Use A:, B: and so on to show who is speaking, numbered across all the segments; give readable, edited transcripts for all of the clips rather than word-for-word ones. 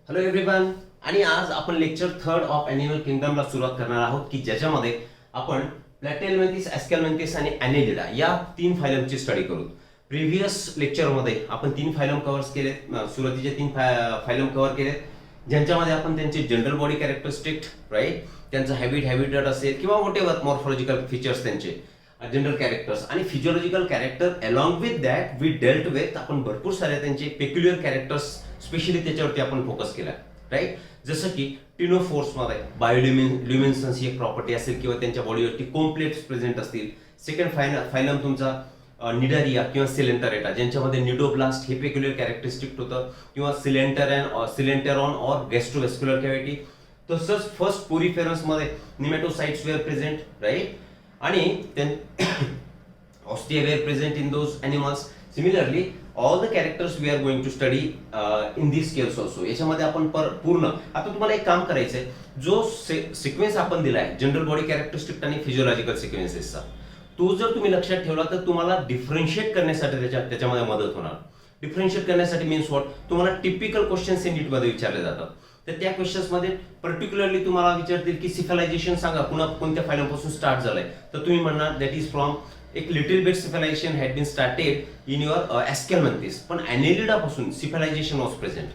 A: Hello everyone. आणि आज आपण लेक्चर थर्ड ऑफ ॲनिमल किंगडमला सुरुवात करणार आहोत की ज्याच्यामध्ये आपण प्लॅटिहेल्मिंथेस, ॲस्केल्मिंथेस आणि ॲनेलिडा या तीन फायलमची स्टडी करू. प्रिव्हियस लेक्चरमध्ये आपण तीन फायलम कव्हर्स केले, सुरुवातीचे तीन फायलम कव्हर केले, ज्यांच्यामध्ये आपण त्यांचे जनरल बॉडी कॅरेक्टरिस्टिक, राईट, त्यांचं हॅबिटॅट असेल किंवा व्हॉटेवर मॉर्फॉलॉजिकल फीचर्स, त्यांचे जनरल कॅरेक्टर्स आणि physiological character. Along with that we dealt with आपण भरपूर साऱ्या त्यांचे पेक्युलियर कॅरेक्टर्स स्पेशली त्याच्यावरती आपण फोकस केला, राईट. जसं की टिनोफोर्समध्ये बायोल्युमिनेसन्स ही एक प्रॉपर्टी असेल किंवा त्यांच्या बॉडीवरती कोम्प्लेट्स प्रेझेंट असतील. सेकंड फायलम तुमचा निडारिया किंवा सिलेंटरेटा, ज्यांच्यामध्ये निडोब्लास्ट हे पेक्युलियर कॅरेक्टरिस्टिक होतं, किंवा सिलेंटेरॉन ऑर गॅस्ट्रोव्हेस्क्युलर कॅव्हिटी. तसंच फर्स्ट पोरिफेरन्समध्ये निमॅटोसाइट्स वेअर प्रेझेंट, राईट, आणि ostia were present in those animals. Similarly all the characters we are going to study in this case also. याच्यामध्ये आपण पूर्ण आता तुम्हाला एक काम करायचंय, जो सिक्वेन्स आपण दिलाय जनरल बॉडी कॅरेक्टरिस्टिक आणि फिजिओलॉजिकल सिक्वेन्सेसचा, तो जर तुम्ही लक्षात ठेवला तर तुम्हाला डिफरन्शिएट करण्यासाठी त्याच्यामध्ये मदत होणार. डिफरन्शिएट करण्यासाठी मीन्स व्हॉट, तुम्हाला टिपिकल क्वेश्चन्स इन नीटमध्ये विचारले जातात. तर त्या क्वेश्चन्समध्ये पर्टिक्युलरली तुम्हाला विचारतील की सिफलायझेशन सांगा, पुन्हा कोणत्या फायलमपासून स्टार्ट झालंय, तर तुम्ही म्हणणार दॅट इज फ्रॉम एक little bit cephalization had been started in your Aschelminthes, पण ॲनेलिडापासून सिफलायझेशन वॉज प्रेझेंट.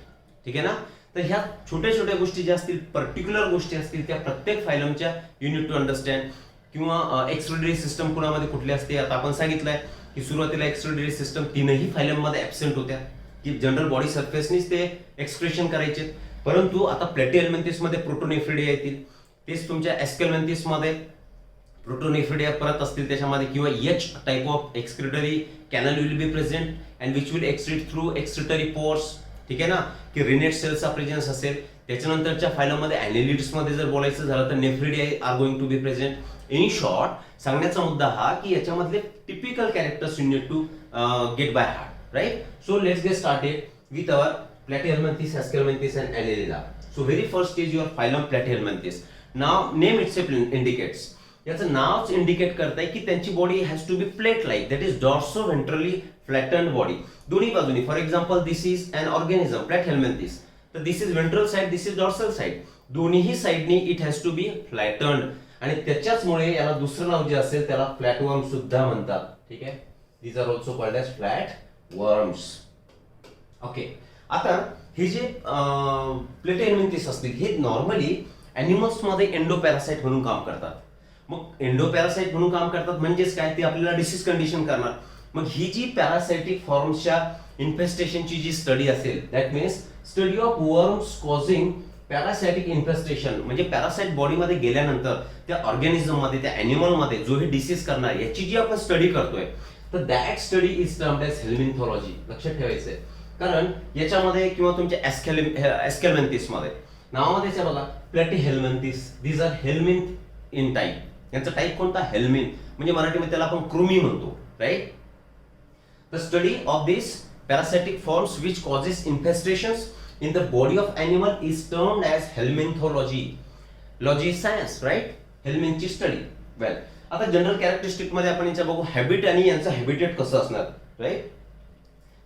A: ठीक आहे ना. तर ह्या छोट्या छोट्या गोष्टी ज्या असतील, पर्टिक्युलर गोष्टी असतील, त्या प्रत्येक फायलमच्या युनिट टू अंडरस्टँड. किंवा एक्स्ट्रोडरी सिस्टम कुणामध्ये कुठली असते, आता आपण सांगितलंय की सुरुवातीला एक्स्ट्रोडरी सिस्टम तीनही फायलममध्ये ॲब्सेंट होत्या, की जनरल बॉडी सरफेसनीच ते एक्सप्रेशन करायचे. परंतु आता प्लॅटिहेल्मिंथेसमध्ये प्रोटोनेफ्रिडिया येतील, तेच तुमच्या ॲस्केल्मिंथेसमध्ये प्रोटोनेफ्रिडिया परत असतील त्याच्यामध्ये, किंवा H type of excretory canal will be present and which will excrete through excretory pores. ठीक आहे ना, की रिनेट सेल्सचा प्रेझेन्स असेल. त्याच्यानंतरच्या फायलममध्ये ॲनेलिड्समध्ये जर बोलायचं झालं तर nephridia are going to be present. In short सांगण्याचा मुद्दा हा की याच्यामधले typical characters you need to get by heart, right. So let's get started with our Platyhelminthes, Aschelminthes and Annelida. So very first is your phylum Platyhelminthes. नाव name itself indicates, याचं नावच indicate करताय की त्यांची body has to be plate like, that is dorsoventrally flattened body दोन्ही बाजूनी. For example this is an organism Platyhelminthes, तर this is ventral side, this is dorsal side. दोन्ही साइडनी it has to be flattened, आणि त्याच्याचमुळे याला दुसरं नाव जे असेल त्याला फ्लॅटवर्म सुद्धा म्हणतात. ठीक आहे, these are also called as flat worms. Okay, आता हे जे प्लॅटिहेल्मिंथेस असतील हे नॉर्मली ॲनिमल्स मध्ये एंडोपॅरासाइट म्हणून काम करतात. मग एंडोपॅरासाइट म्हणून काम करतात म्हणजेच काय, ते आपल्याला डिसीज कंडिशन करणार. मग ही जी पॅरासाइटिक फॉर्म्सच्या इन्फेस्टेशनची जी स्टडी असेल, that means study of worms causing पॅरासाइटिक infestation, म्हणजे पॅरासाइट बॉडीमध्ये गेल्यानंतर त्या ऑर्गॅनिझम मध्ये, त्या ॲनिमल मध्ये जो हे डिसीज करणार याची जी आपण स्टडी करतोय, तर that study is termed as helminthology. लक्षात ठेवायचंय, कारण याच्यामध्ये किंवा तुमच्या ॲस्केल्मिंथेस मध्ये नावामध्येच बघा Platyhelminthes, these are helminth in type. यांचा टाईप कोणता, हेल्मिंथ, म्हणजे मराठीमध्ये त्याला आपण कृमी म्हणतो, right. The study of this parasitic forms which causes infestations in the body of animal is termed as helminthology. Logy is science, right? हेल्मिंथची study. Well, आता जनरल कॅरेक्टरिस्टिक मध्ये आपण यांच्या बघू हॅबिट आणि यांचं हॅबिटेट कसं असणार, राईट.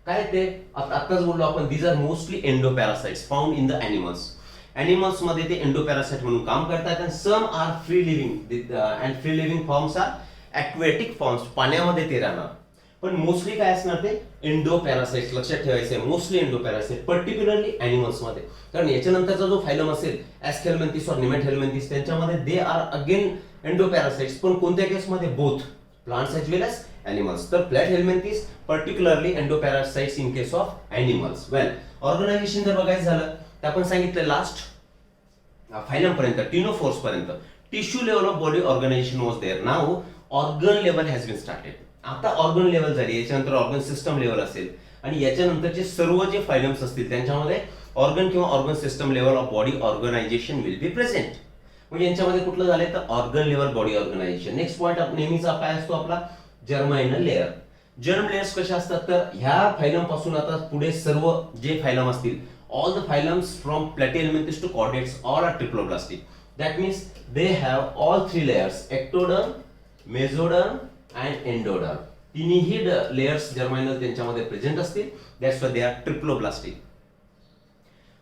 A: काय ते आताच बोललो आपण, these are mostly endoparasites found in the animals. Animals मध्ये ते एंडोपॅरासाइट म्हणून काम करतात. आणि some are free living and free living forms are aquatic forms, पाण्यामध्ये ते राहणार. पण मोस्टली काय असणार ते एंडोपॅरासाइट्स. लक्षात ठेवायचं, मोस्टली एंडोपॅरासाइट, पर्टिक्युलरली ॲनिमल्स मध्ये. कारण याच्यानंतरचा जो फायलम असेल ॲस्केल्मिंथेस और निमॅटोहेल्मिंथेस, त्यांच्यामध्ये दे आर अगेन एंडोपॅरासाइट्स, पण कोणत्या केसमध्ये, both plants as well as animals. तर Platyhelminthes particularly endoparasites in case of animals. Well, organization जर बघायचं झालं तर आपण सांगितलं लास्ट फायलम पर्यंत, टिनोफोर्स पर्यंत tissue level of body organisation was there. Now organ level has been started. आता ऑर्गन लेवल झाली, याच्यानंतर ऑर्गन सिस्टम लेवल असेल, आणि याच्यानंतरचे सर्व जे फायलम्स असतील त्यांच्यामध्ये ऑर्गन किंवा organ system level of body organisation will be present. म्हणजे यांच्यामध्ये कुठलं झालंय तर organ level body organisation. Next point नेहमीचा काय असतो आपला, जर्माइनल लेअर. जर्म लेयर्स कशा असतात तर ह्या फायलम पासून आता पुढे सर्व जे फायलम असतील, all the phylums from Platyhelminthes to chordates all are triploblastic. That means they have all three layers, ectoderm, mesoderm and endoderm. तिन्ही लेयर्स जर्माइनल त्यांच्यामध्ये प्रेझेंट असतील. That's why they are triploblastic.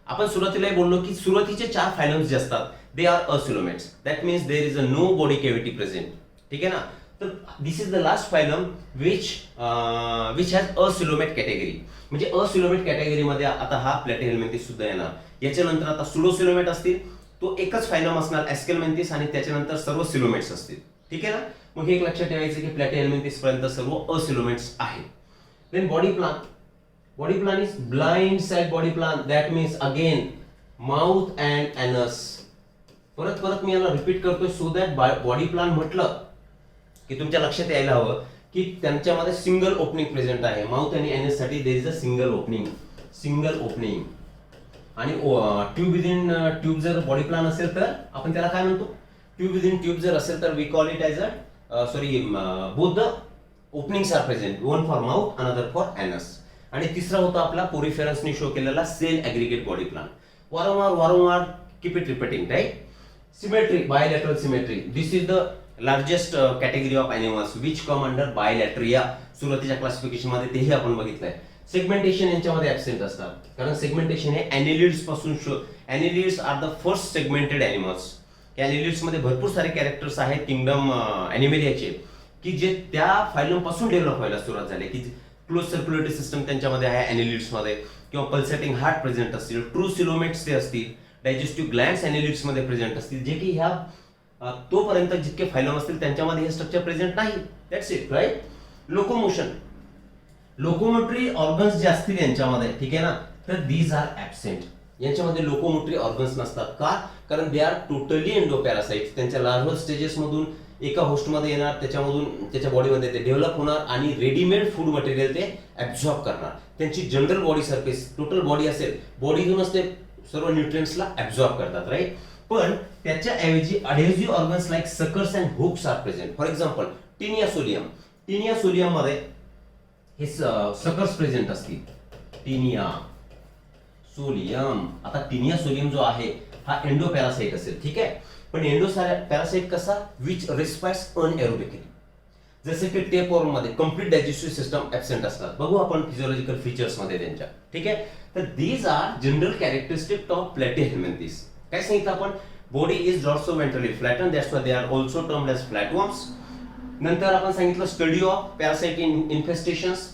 A: आपण सुरुवातीला बोललो की सुरुवातीचे 4 फायलम्स जे असतात they are acoelomates. That means there is a no body cavity present. ठीक आहे ना. तर this is the last phylum which has acoelomate category. म्हणजे असिलोमेट कॅटेगरीमध्ये आता हा प्लॅटिहेल्मिंथिस सुद्धा येणार. याच्यानंतर आता सुडोसिलोमेट असतील, तो एकच फायलम असणार ॲस्केल्मेंथिस, आणि त्याच्यानंतर सर्व सिलोमेट्स असतील. ठीक आहे ना. मग हे एक लक्षात ठेवायचं की प्लॅटिहेल्मिंथिस पर्यंत सर्व असिलोमेट्स आहेत. Then body plan. Body plan is blind side body plan. That means again mouth and anus. परत परत मी याला रिपीट करतोय सो दॅट बॉडी प्लान म्हटलं की तुमच्या लक्षात यायला हवं की त्यांच्यामध्ये सिंगल ओपनिंग प्रेझेंट आहे. माउथ आणि एनस साठी there is a single opening. आणि ट्यूब विदिन ट्यूब जर बॉडी प्लान असेल तर आपण त्याला काय म्हणतो, ट्यूब विदिन ट्यूब जर असेल तर we call it as both the openings are present, one for mouth another for anus. आणि तिसरा होता आपला पोरिफेरन्सनी शो केलेला सेल ॲग्रिगेट बॉडी प्लान. वारंवार keep it repeating, right. Symmetry, bilateral symmetry. This is the largest category of animals which come under Bilateria. सुरुवातीच्या classification मध्ये तेही आपण बघितलंय. सेगमेंटेशन यांच्यामध्ये ऍब्सेंट असतात, कारण सेगमेंटेशन हे ॲनिलिड्स पासून Annelids are the first segmented animals. Annelids मध्ये भरपूर सारे कॅरेक्टर्स आहेत किंगडम ॲनिमेलियाचे की जे त्या फायलम पासून डेव्हलप व्हायला सुरुवात झाली. की क्लोज सर्क्युलेटरी सिस्टम त्यांच्यामध्ये आहे ॲनिलिड्स मध्ये, किंवा पल्सेटिंग हार्ट प्रेझेंट असतील, ट्रू सिलोमेट्स ते असतील, डायजेस्टिव्ह ग्लँड्स ॲनिलिड्स मध्ये प्रेझेंट असतील, जे की ह्या तोपर्यंत जितके फायलम असतील त्यांच्यामध्ये हे स्ट्रक्चर प्रेझेंट नाही. That's it, right. Locomotion, locomotory organs जे असतील यांच्यामध्ये, ठीक आहे ना, तर दीज आर ऍबसेंट. यांच्यामध्ये लोकोमोटरी ऑर्गन्स नसतात. का? कारण दे आर टोटली एंडोपॅरासाइट्स. त्यांच्या लार्वल स्टेजेस मधून एका होस्टमध्ये येणार, त्याच्यामधून त्याच्या बॉडीमध्ये ते डेव्हलप होणार आणि रेडीमेड फूड मटेरियल ते ऍब्झॉर्ब करणार. त्यांची general body surface, total body असेल, बॉडीतूनच ते सर्व न्यूट्रिएंट्सला ऍब्झॉर्ब करतात, राईट. पण त्याच्या ऐवजी adhesive organs like suckers and hooks are present. For example Taenia solium मध्ये हे सकर्स प्रेझेंट असतील. Taenia solium. आता टिनिया सोलियम जो आहे हा एंडोपॅरासाइट असेल, ठीक आहे. पण एंडोपॅरासाइट कसा, विच रेस्पायर्स अनएरोबिकली. जसे की टेपवर्म मध्ये कम्प्लीट डायजेस्टिव्ह सिस्टम ऍब्सेंट असतात. बघू आपण फिजिओलॉजिकल फीचर्स मध्ये त्यांच्या, ठीक आहे. तर these are general characteristic of Platyhelminthes. काय सांगितलं आपण, body is dorso ventrally flatten, that's why they are also termed as flatworms. नंतर आपण सांगितलं study of parasite infestations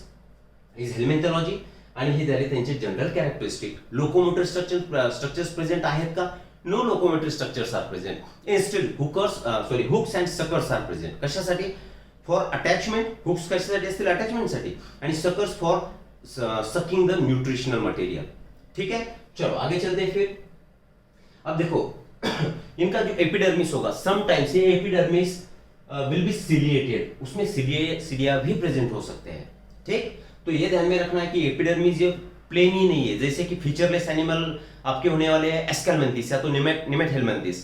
A: is helminthology, आणि हे झाले त्यांचे general characteristic. Locomotor structures present आहेत का? No locomotory structures are present. Instead hooks and suckers are present. कशासाठी? For attachment. हुक्स कशासाठी असतील? अटॅचमेंटसाठी. आणि suckers for sucking the nutritional material. ठीक है, चलो आगे चलते हैं फिर. अब देखो इनका जो एपिडर्मिस होगा, समटाइम्स ये एपिडर्मिस विल बी सिलिएटेड, उसमें सिलिया भी प्रेजेंट हो सकते हैं. ठीक, तो ये ध्यान में रखना है कि एपिडर्मिस ये प्लेन ही नहीं है. जैसे कि फीचरलेस एनिमल आपके होने वाले हैं एस्केल्मेंथिस या तो निमेटहेल्मिंथिस,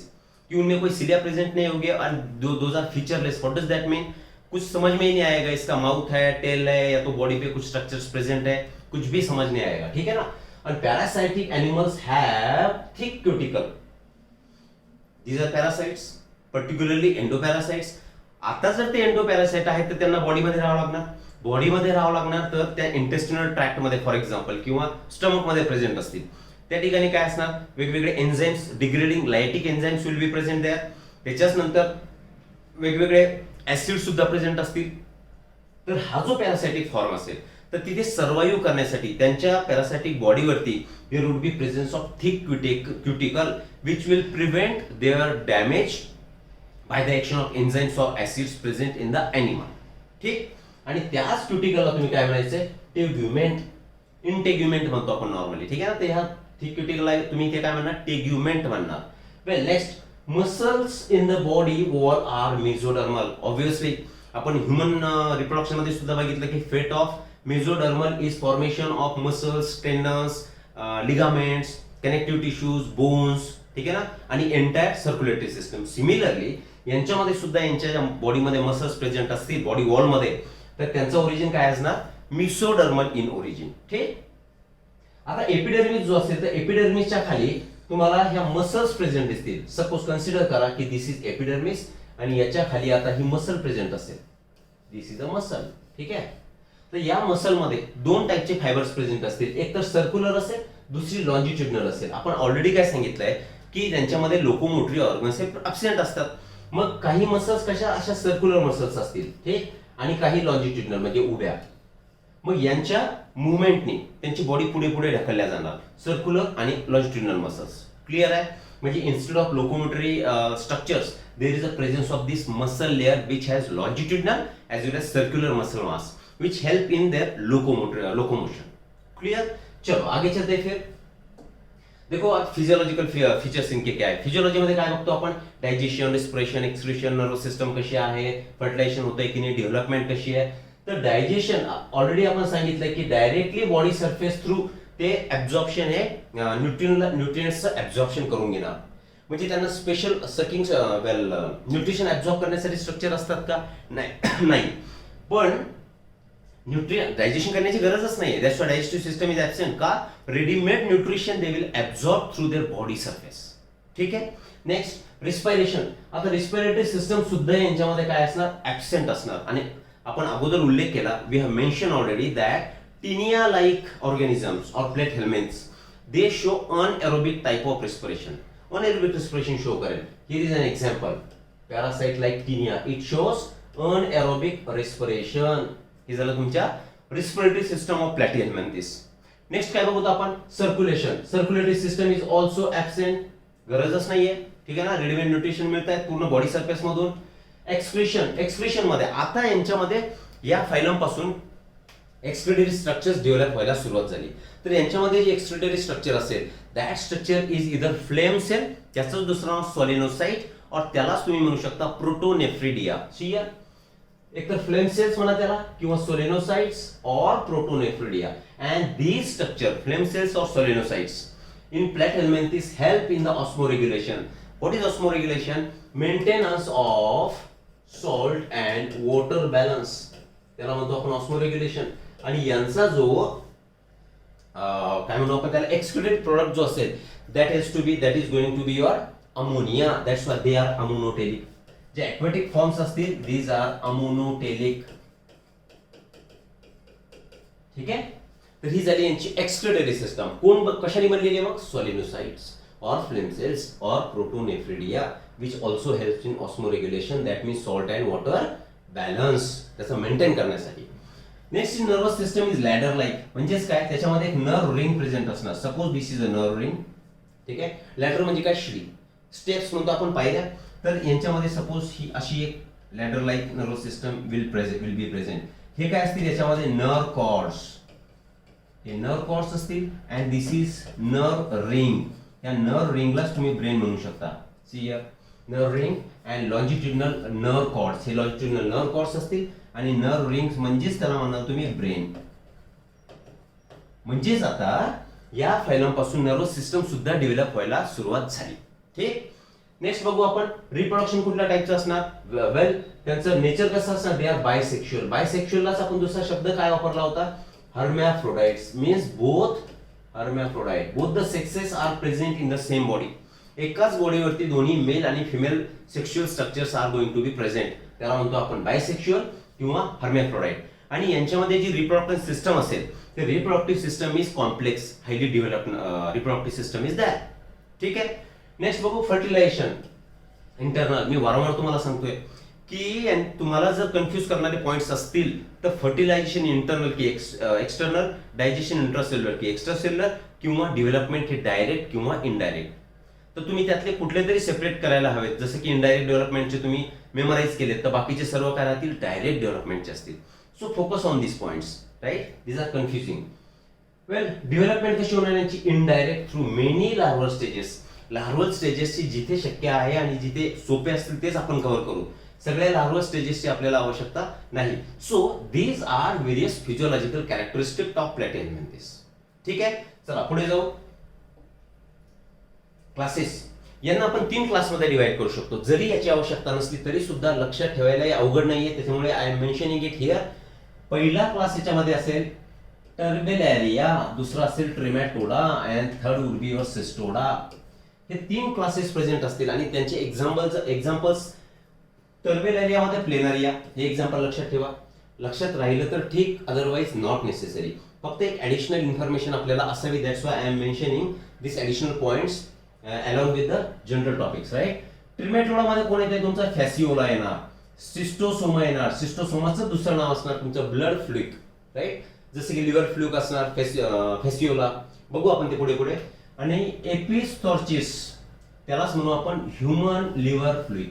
A: कि उनमें कोई सिलिया प्रेजेंट नहीं होगी और those are featureless. What does that mean? कुछ समझ में ही नहीं आएगा, इसका माउथ है, टेल है, या तो बॉडी पे कुछ स्ट्रक्चर्स प्रेजेंट है, कुछ भी समझ नहीं आएगा. ठीक है ना. And parasitic animals have thick cuticle. These are parasites, particularly endoparasites. आता जर ते एंडोपॅरासाइट आहेत तर त्यांना बॉडीमध्ये राहावं लागणार. बॉडीमध्ये राहावं लागणार तर त्या इंटेस्टिनल ट्रॅक्ट मध्ये फॉर एक्झाम्पल किंवा स्टमक मध्ये प्रेझेंट असतील. त्या ठिकाणी काय असणार? वेगवेगळे enzymes, degrading lytic enzymes will be present there. त्याच्याच नंतर वेगवेगळे ऍसिड सुद्धा प्रेझेंट असतील. तर हा जो पॅरासाइटिक फॉर्म असेल तर तिथे सर्वाइव्ह करण्यासाठी त्यांच्या पॅरासाइटिक बॉडीवरती there would be presence of thick cuticle which will prevent their damage by the action of enzymes or acids present in the animal. ठीक, आणि त्याच क्युटिकलला तुम्ही काय म्हणायचं? टेग्युमेंट, इंटेग्युमेंट म्हणतो आपण नॉर्मली. ठीक आहे ना. ते ह्या थिक क्युटिकलला तुम्ही ते काय म्हणणार? टेग्युमेंट म्हणणार. Well next, muscles in the body wall are mesodermal. Obviously आपण ह्युमन रिप्रोडक्शन मध्ये सुद्धा बघितलं की fate of mesodermal is formation of muscles, tendons, ligaments, connective tissues, bones. ठीक आहे ना. आणि एंटायर सर्क्युलेटरी सिस्टम. सिमिलरली यांच्यामध्ये सुद्धा यांच्या बॉडीमध्ये मसल्स प्रेझेंट असतील बॉडी वॉल मध्ये, तर त्यांचं ओरिजिन काय असणार? Mesodermal in origin. ठीक. आता एपिडर्मिस जो असेल तर एपिडर्मिसच्या खाली तुम्हाला ह्या मसल्स प्रेझेंट दिसतील. सपोज कन्सिडर करा की दिस इज एपिडर्मिस आणि याच्या खाली आता ही मसल प्रेझेंट असेल. दिस इज अ मसल. ठीक आहे. तर या मसल मध्ये दोन टाईपचे फायबर्स प्रेझेंट असतील. एक तर सर्क्युलर असेल, दुसरी लॉन्जिट्युडनल असेल. आपण ऑलरेडी काय सांगितलंय की त्यांच्यामध्ये लोकोमोटरी ऑर्गन्स हे ऍब्सेंट असतात. मग काही मसल्स कशा अशा सर्क्युलर मसल्स असतील ठीक, आणि काही लॉन्जिट्युडनल म्हणजे उभ्या. मग यांच्या मुवमेंटनी त्यांची बॉडी पुढे पुढे ढकलल्या जाणार, सर्क्युलर आणि लॉन्जिट्युडनल मसल्स. क्लिअर आहे. म्हणजे instead of locomotory structures there is a presence of this muscle layer which has longitudinal as well as circular muscle mass which help in their locomotion. Clear. चलो आगे चलते हैं. फिर देखो आज फिजियोलॉजिकल फीचर्स इनके क्या आहे. फिजियोलॉजी मध्ये काय बघतो आपण, digestion, respiration, excretion, nervous system कशी आहे, फर्टिलायझेशन होतंय की नाही, डेव्हलपमेंट कशी आहे. तर डायजेशन ऑलरेडी आपण सांगितलं की डायरेक्टली बॉडी सरफेस थ्रू ते ऍब्झॉर्प्शन हे न्यूट्रिएंट्सचं ऍब्झॉर्प्शन करून घेणार. म्हणजे त्यांना स्पेशल सकिंग न्यूट्रिशन ऍब्झॉर्ब करण्यासाठी स्ट्रक्चर असतात का, नाही. पण न्यूट्रिएंट डायजेशन करण्याची गरजच नाही. That's why digestive system is absent. का, readymade nutrition they will absorb through their body surface. ठीक आहे. Next respiration. आता रिस्पिरेटरी सिस्टम सुद्धा यांच्यामध्ये काय असणार, ऍब्सेंट असणार. आणि आपण अगोदर उल्लेख केला, we have mention already that taenia like organisms or platyhelminths they show anaerobic type of respiration. Anaerobic respiration show करेल. Here is an example. Parasite like taenia it shows anaerobic respiration. हे झालं तुमच्या respiratory system of platyhelminthes. Next काय बघतो आपण, circulation. Circulatory system is also absent. गरजच नाहीये. ठीक आहे ना. रेडीमेड न्यूट्रिशन मिळत आहे पूर्ण बॉडी सरफेस मधून. एक्सक्रीशन मध्ये आता यांच्यामध्ये या फायलम पासून एक्सक्रीटरी स्ट्रक्चर्स डेव्हलप व्हायला सुरुवात झाली. तर यांच्यामध्ये जे एक्सक्रीटरी स्ट्रक्चर असेल that structure is either flame cell, त्याचं दुसरं नाव सॉलिनोसाइट, और त्यालाच तुम्ही म्हणू शकता प्रोटोनेफ्रिडिया. शिया एक तर फ्लेम सेल्स म्हणा त्याला, किंवा solenocytes or protonephridia. And these structure flame cells or solenocytes in platyhelminthes help in the osmoregulation. What is osmoregulation? Maintenance of salt and water balance, त्याला म्हणतो आपण ऑस्मोरेग्युलेशन. आणि यांचा जो काय म्हणतो आपण त्याला एक्सक्लुडेड प्रोडक्ट जो असेल that is going to be your ammonia. That's why they are ammonotelic. जे ॲक्वेटिक फॉर्म्स असतील दीज आर अमोनोटेलिक. ठीक आहे. तर ही झाली यांची एक्सक्लुडेटरी सिस्टम. कोण कशाने बनलेली आहे मग, सॉलिनोसाइट्स or flame cells or protonephridia which also helps in osmoregulation, that means salt and water balance त्याचं मेंटेन करण्यासाठी. Next nervous system is ladder like. म्हणजेच काय, त्याच्यामध्ये एक नर्व रिंग प्रेझेंट असणार. Suppose this is a nerve ring. ठीक आहे. Ladder म्हणजे काय, श्री स्टेप्स म्हणतो आपण पाहिल्या. तर यांच्यामध्ये सपोज ही अशी एक ladder like nerve system will be present. हे काय असतील याच्यामध्ये, नर्व कॉर्ड्स. हे नर्व कॉर्ड्स असतील and this is nerve ring. या नर्व रिंगलाच तुम्ही ब्रेन म्हणू शकता. See here nerve ring and longitudinal nerve cords. हे लॉन्जिट्युडनल नर्व कॉर्ड्स असतील आणि नर्व रिंग्स म्हणजेच त्याला म्हणाल तुम्ही ब्रेन. म्हणजेच आता या फायलम पासून नर्व सिस्टम सुद्धा डेव्हलप व्हायला सुरुवात झाली. ठीक. नेक्स्ट बघू आपण, रिप्रोडक्शन कुठल्या टाइपचं असणार. वेल त्यांचं नेचर कसं असणार, दे आर बायसेक्शुअल. बायसेक्शुअललाच आपण दुसरा शब्द काय वापरला होता, hermaphrodites. Means both hermaphrodite, both the sexes are present in the same body. एकाच बॉडीवरती दोन्ही मेल आणि female sexual structures are going to be present. त्याला म्हणतो आपण बायसेक्शुअल किंवा हर्मॅफ्रोडाइट. आणि यांच्यामध्ये जी रिप्रोडक्टिव्ह सिस्टम असेल ते reproductive system is complex, highly developed reproductive system is that. ठीक आहे. नेक्स्ट बघू फर्टिलायझेशन इंटरनल. मी वारंवार तुम्हाला सांगतोय की तुम्हाला जर कन्फ्यूज करणारे पॉइंट्स असतील तर फर्टिलायझेशन इंटरनल की एक्सटर्नल, डायजेशन इंट्रासेल्युलर की एक्स्ट्रासेल्युलर, किंवा डेव्हलपमेंट हे डायरेक्ट किंवा इनडायरेक्ट. तर तुम्ही त्यातले कुठले तरी सेपरेट करायला हवेत. जसं की इनडायरेक्ट डेव्हलपमेंटचे तुम्ही मेमोराइज केलेत तर बाकीचे सर्व काय राहतील, डायरेक्ट डेव्हलपमेंटचे असतील. So focus on this points. Right. These are confusing. Well development कशी होणार यांची, indirect through many larval stages. Larval स्टेजेसची जिथे शक्य आहे आणि जिथे सोपे असतील तेच आपण कव्हर करू. सगळ्या लार्वल स्टेजेसची आपल्याला आवश्यकता नाही. So these are various physiological characteristic of platyhelminthes. ठीक आहे. चला पुढे जाऊ. क्लासेस. यांना आपण 3 क्लासमध्ये डिवाइड करू शकतो. जरी याची आवश्यकता नसली तरी सुद्धा लक्षात ठेवायला अवघड नाहीये, त्याच्यामुळे I am mentioning it here. पहिला क्लास याच्यामध्ये असेल टर्बेलॅरिया, दुसरा असेल trematoda and third would be your cestoda. हे 3 क्लासेस प्रेझेंट असतील आणि त्यांचे एक्झाम्पल्स टर्बेलॅरियामध्ये प्लेनरिया हे एक्झाम्पल लक्षात ठेवा. लक्षात राहिलं तर ठीक, अदरवाइज नॉट नेसेसरी. फक्त एक ऍडिशनल इन्फॉर्मेशन आपल्याला असावी. That's why I am mentioning this additional points along with the general topics, right. ट्रिमेटोडामध्ये कोण येते? तुमचा फॅसिओला येणार, सिस्टोसोमा येणार. सिस्टोसोमाचं दुसरं नाव असणार तुमचं ब्लड फ्लुइड, राईट. जसं की लिव्हर फ्लुक असणार, फॅसिओला बघू आपण ते पुढे पुढे. आणि एपिस्थॉर्चिस त्यालाच म्हणू आपण ह्युमन लिव्हर फ्लुइड.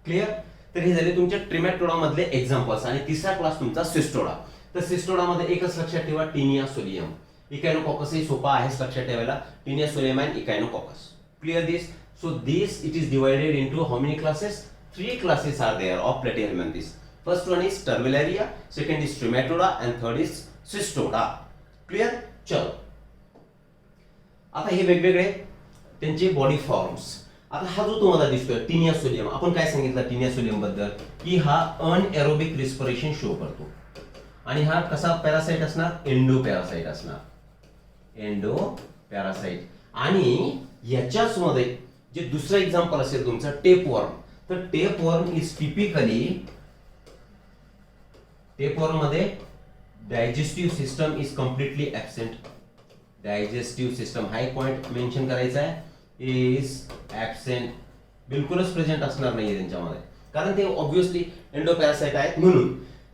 A: क्लिअर? तर हे झाले तुमच्या ट्रिमेटोडा मधले एक्झाम्पल्स. आणि तिसरा क्लास तुमचा सिस्टोडा. तर सिस्टोडामध्ये एकच लक्षात ठेवा, टीनिया सोलियम. इकायनोकॉकस हे सोपा आहेच लक्षात ठेवायला, taenia solium and echinococcus. Clear this? So this it is divided into how many classes? 3 classes are there of platyhelminthes. First one is Terminalia, second is Trematoda, and third is Cystoda. Clear? चलो आता हे वेगवेगळे त्यांचे body forms. आता हा जो तुम्हाला दिसतोय टीनिया सोलियम, आपण काय सांगितलं टीनिया सोलियम बद्दल? की हा अनएरोबिक रिस्पिरेशन शो करतो. आणि हा कसा पॅरासाइट असणार? एंडो पॅरासाइट असणार. Endo parasite. आणि याच्याच मध्ये जे दुसरं एक्झाम्पल असेल तुमचं टेपवर्म. तर टेपवर्म इज टिपिकली, टेपवर्म मध्ये digestive system is completely absent. Digestive system हा एक पॉइंट मेन्शन करायचा आहे, इज ऍबसेंट. बिलकुलच प्रेझेंट असणार नाहीये त्यांच्यामध्ये, कारण ते ऑब्व्हियसली एंडोपॅरासाइट आहेत म्हणून.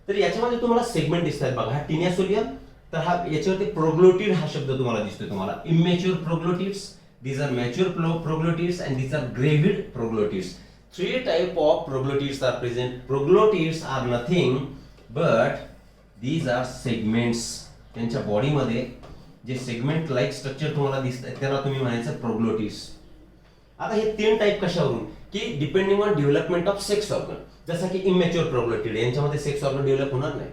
A: तर याच्यामध्ये तुम्हाला सेगमेंट दिसतात बघा. हा टीनिया सोलियम, तर हा याच्यावरती प्रोग्लोटिड हा शब्द तुम्हाला दिसतोय तुम्हाला. Immature proglottids, these are mature proglottids and these are gravid proglottids. 3 type of proglottids are present. Proglottids are nothing but these are segments. त्यांच्या बॉडी मध्ये जे सेगमेंट लाईक स्ट्रक्चर तुम्हाला दिसतात त्याला तुम्ही म्हणायचं प्रोग्लोटिड्स. आता हे 3 टाइप कशावरून? की depending on development of sex organ. जसं की इमॅच्युअर प्रोग्लोटिड यांच्यामध्ये सेक्स ऑर्गन डेव्हलप होणार नाही,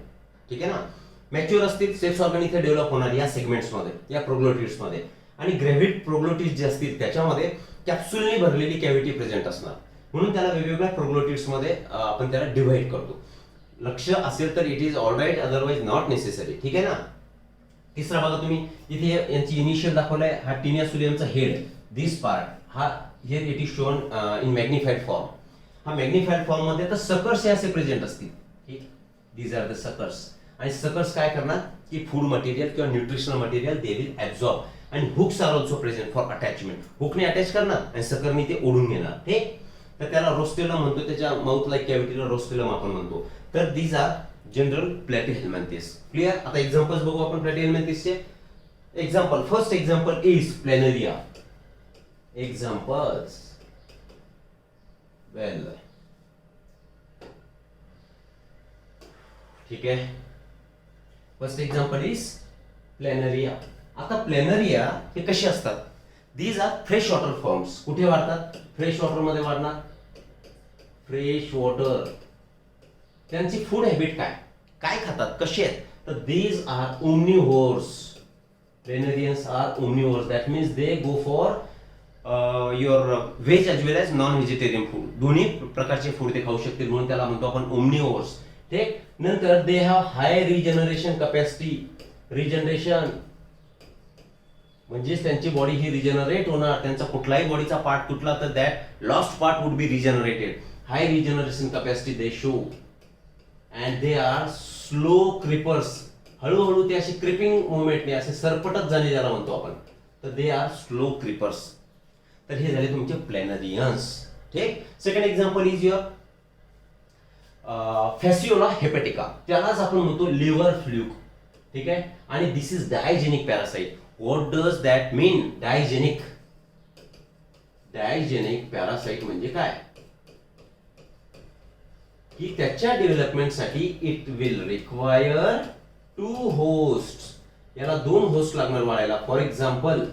A: ठीक आहे ना. मॅच्युअर असतील सेक्स ऑर्गन इथे डेव्हलप होणार या सेगमेंट्स मध्ये, या प्रोग्लोटिड्स मध्ये. आणि ग्रेव्हिड प्रोग्लोटिड्स जे असतील त्याच्यामध्ये कॅप्सूलने भरलेली कॅव्हिटी प्रेझेंट असणार, म्हणून त्याला वेगवेगळ्या प्रोग्लोटिड्स मध्ये आपण त्याला डिव्हाइड करतो. लक्ष असेल तर it is all right, otherwise not necessary, ठीक आहे ना. तिसरा बघा तुम्ही इथे यांची इनिशियल दाखवलाय, हा टीनिया सोलियमचा हेड. दिस पार्ट हा here it is shown in magnified form. हा मॅग्निफाईड फॉर्म मध्ये तर सकर्स हे असे प्रेझेंट असतील, ठीक. These are the suckers. आणि सकर्स काय करणार की फूड मटेरियल किंवा nutritional material they will absorb. आणि hooks are also present for attachment. हुकने अटॅच करणार आणि सकरने ते ओढून घेणार, ठीक. तर त्याला रोस्टेलम म्हणतो, त्याच्या माउथ लाईक कॅव्हिटीला रोस्टेलम आपण म्हणतो. तर these are general platyhelminthes. Clear? आता एक्झाम्पल्स बघू आपण प्लॅटीहेल्मिंथेसचे. Example, first example is planaria. Examples, well, ठीक आहे. First example is planaria. आता प्लॅनेरिया हे कसे असतात? These are fresh water forms. कुठे वाढतात? फ्रेश वॉटर मध्ये वाढणार. Fresh water. त्यांची फूड हॅबिट काय? काय खातात? कसे आहेत? तर these are omnivores. Planarians are omnivores. That means they go for your veg as well age non vegetarian food. दोन्ही प्रकारचे फूड ते खाऊ शकतील, म्हणून त्याला म्हणतो आपण ओमनिव्होर्स, ठीक. नंतर they have high regeneration capacity. Regeneration म्हणजे त्यांची बॉडी ही रिजनरेट होणार. त्यांचा कुठलाही बॉडीचा पार्ट तुटला तर that lost part would be regenerated. High regeneration capacity they show. And they R slow creepers. हळूहळू ते असे क्रिपिंग मुवमेंटने असे सरपटत जाणे ज्याला म्हणतो आपण, तर दे आर स्लो क्रिपर्स. तर हे झाले तुमचे प्लॅनेरियन्स, ठीक. Second example is your fasciola hepatica. त्यालाच आपण म्हणतो लिव्हर फ्लूक, ठीक आहे. आणि this is digenic parasite. What does that mean? Diegenic. Diegenic parasite म्हणजे काय? की त्याच्या डेव्हलपमेंटसाठी इट विल रिक्वायर 2 होस्ट. याला 2 होस्ट लागणार वाढायला. फॉर एक्झाम्पल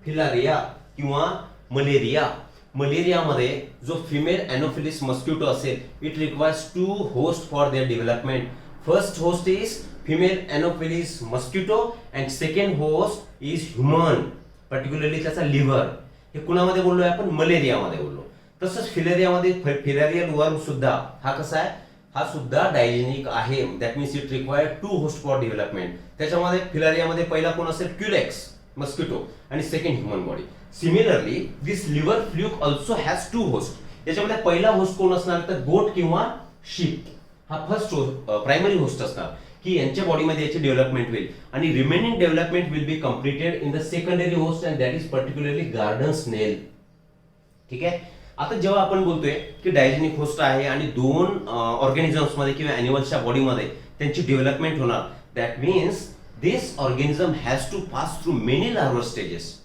A: फिलारिया किंवा मलेरिया. मलेरियामध्ये जो फिमेल एनोफिलिस मस्किटो असेल, it requires 2 host for their development. First host is female anopheles mosquito and second host is human, particularly त्याचा लिव्हर. हे कुणामध्ये बोललोय आपण? मलेरियामध्ये बोललो. तसंच फिलेरियामध्ये फिलेरियल वर्म सुद्धा हा कसा आहे? हा सुद्धा डायजेनिक आहे. That means it require 2 host for development. त्याच्यामध्ये फिलेरियामध्ये पहिला कोण असेल? क्युलेक्स मस्किटो आणि second human body. Similarly this liver fluke also has 2 host. याच्यामध्ये पहिला होस्ट कोण असणार? तर गोट किंवा शीप. हा फर्स्ट होस्ट, प्रायमरी होस्ट असणार. की यांच्या बॉडीमध्ये याची डेव्हलपमेंट होईल आणि remaining development will be completed in the secondary host and that is particularly garden स्नेल. ठीक आहे. आता जेव्हा आपण बोलतोय की डायजेनिक होस्ट आहे आणि दोन ऑर्गॅनिझम्स मध्ये किंवा अॅनिमल्सच्या बॉडीमध्ये त्यांची डेव्हलपमेंट होणार, that means this organism has to pass through many larval stages.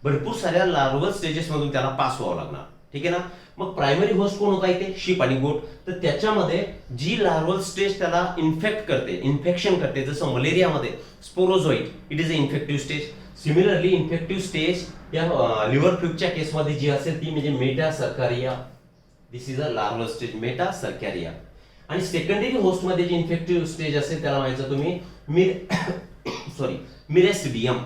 A: भरपूर साऱ्या लार्वल स्टेजेस मधून त्याला पास व्हावं लागणार. ठीक आहे ना. मग प्रायमरी होस्ट कोण होता इथे? शीप आणि गोट. तर त्याच्यामध्ये जी लार्वल स्टेज त्याला इन्फेक्ट करते, इन्फेक्शन करते, जसं मलेरियामध्ये sporozoite, it is a infective stage. Similarly infective stage या लिव्हर फ्लूकच्या केसमध्ये जी असेल ती म्हणजे metacercaria. This is a larval stage, metacercaria. आणि सेकंडरी होस्टमध्ये जी इन्फेक्टिव्ह स्टेज असेल त्याला म्हणायचं तुम्ही मिरेसिडियम.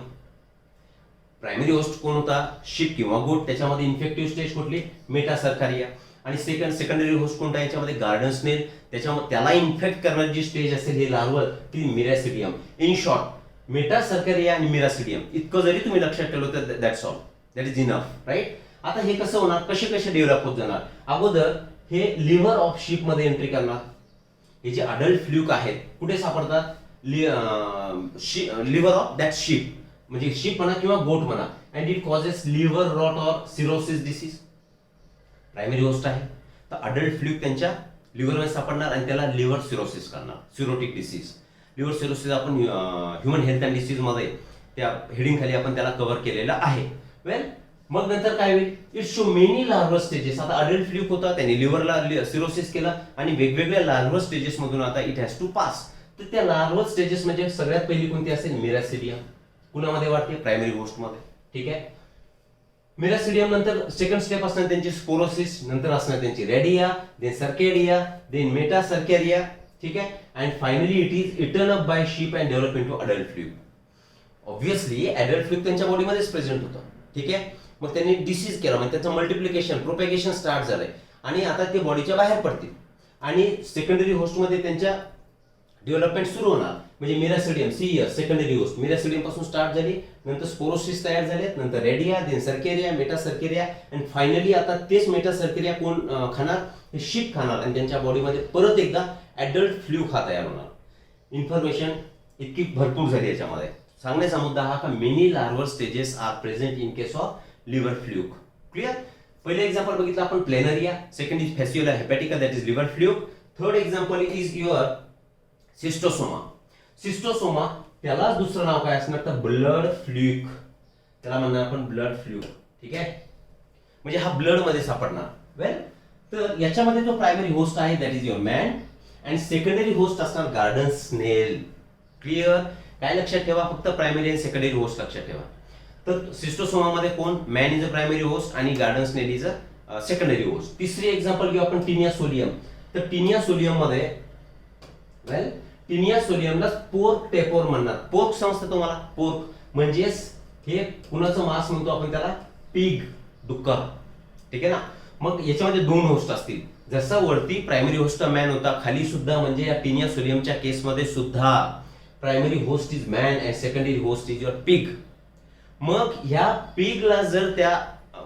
A: प्रायमरी होस्ट कोण होता? शीप किंवा गोट. त्याच्यामध्ये इन्फेक्टिव्ह स्टेज कुठली? मेटासर्कारिया. आणि सेकंडरी होस्ट कोणता? याच्यामध्ये गार्डन स्नेल. त्याच्यामध्ये त्याला इन्फेक्ट करणारी जी स्टेज असेल ही लार्वल, ती मिरॅसिडियम. इन शॉर्ट मेटासर्कारिया आणि मिरॅसिडियम इतकं जरी तुम्ही लक्षात ठेवलं तर that's all, that is enough, right. आता हे कसं होणार? कसे कसे डेव्हलप होत जाणार? अगोदर हे लिव्हर ऑफ शीप मध्ये एंट्री करणार. हे जे अडल्ट फ्ल्यूक आहेत कुठे सापडतात? लिव्हर ऑफ दॅट शीप, म्हणजे शीप म्हणा किंवा गोट म्हणा. And it causes liver rot or cirrhosis disease. Primary host आहे तर अडल्ट फ्ल्यूक त्यांच्या लिव्हरमध्ये सापडणार आणि त्याला लिव्हर सिरोसिस करणार, सिरोटिक डिसीज. लिव्हर सिरोसिस आपण ह्युमन हेल्थ अँड डिसीज मध्ये त्या हेडिंग खाली आपण त्याला कव्हर केलेलं आहे. वेल, मग नंतर काय होईल? It show many larval stages. आता अडल्ट फ्ल्यूक होता, त्याने लिव्हरला सिरोसिस केला आणि वेगवेगळ्या लार्वल स्टेजेस मधून आता इट हॅज टू पास. तर त्या लार्वल स्टेजेस म्हणजे सगळ्यात पहिली कोणती असेल? मिरॅसिडियम. कुणामध्ये वाटते? प्रायमरी होस्ट मध्ये. ठीक आहे. मिरॅसिडियम नंतर सेकंड स्टेप असणार त्यांची स्पोरोसिस, नंतर असणार त्यांची redia, then cercaria, then metacercaria. ठीक आहे. And finally it is eaten up by sheep and develop into adult fluke. Obviously adult fluke त्यांच्या बॉडीमध्येच प्रेझेंट होतं. ठीक आहे. मग त्यांनी डिसीज केला, म्हणजे त्याचं मल्टिप्लिकेशन, प्रोपेगेशन स्टार्ट झालंय आणि आता ते बॉडीच्या बाहेर पडतील आणि सेकंडरी होस्टमध्ये त्यांच्या डेव्हलपमेंट सुरू होणार. म्हणजे मिरॅसिडियम सेकंडरी होस्ट मिरॅसिडियम पासून स्टार्ट झाली, नंतर स्पोरोसिस तयार झाले, नंतर redia, then cercaria, metacercaria and finally आता तेच मेटासर्केरिया कोण खाणार? हे शीप खाणार आणि त्यांच्या बॉडीमध्ये परत एकदा अडल्ट फ्ल्यूक हा तयार होणार. इन्फॉर्मेशन इतकी भरपूर झाली याच्यामध्ये. सांगण्याचा मुद्दा हा का many larval stages are present in case of liver fluke. Clear. पहिले एक्झाम्पल बघितलं आपण planaria, second is fasciola hepatica that is liver fluke. Third example is your schistosoma. Schistosoma त्याला दुसरं नाव काय असणार? तर ब्लड फ्ल्यूक. त्याला म्हणणार आपण ब्लड फ्ल्यूक. ठीक आहे. म्हणजे हा ब्लड मध्ये सापडणार. वेल, तर याच्यामध्ये जो प्रायमरी होस्ट आहे that is your man and secondary host असणार गार्डन स्नेल. क्लिअर. काय लक्षात ठेवा? फक्त प्रायमरी आणि सेकंडरी होस्ट लक्षात ठेवा. तर सिस्टोसोमा मध्ये कोण? Man is a primary host आणि गार्डन स्नेल इज अ सेकंडरी होस्ट. तिसरी एक्झाम्पल घेऊ आपण टिनिया सोलियम. तर टिनिया सोलियम मध्ये वेल टिनिया सोलियमला पोर्क टेपोर म्हणणार. पोर्क समजतं तुम्हाला? पोर्क म्हणजेच हे कुणाचं मांस म्हणतो आपण त्याला? पिग, डुक्कर. ठीक आहे ना. मग याच्यामध्ये दोन होस्ट असतील. जसा वरती प्रायमरी होस्ट मॅन होता, खाली सुद्धा म्हणजे या टिनिया सोलियमच्या केसमध्ये सुद्धा primary host is man and secondary host is your pig. मग ह्या पिगला जर त्या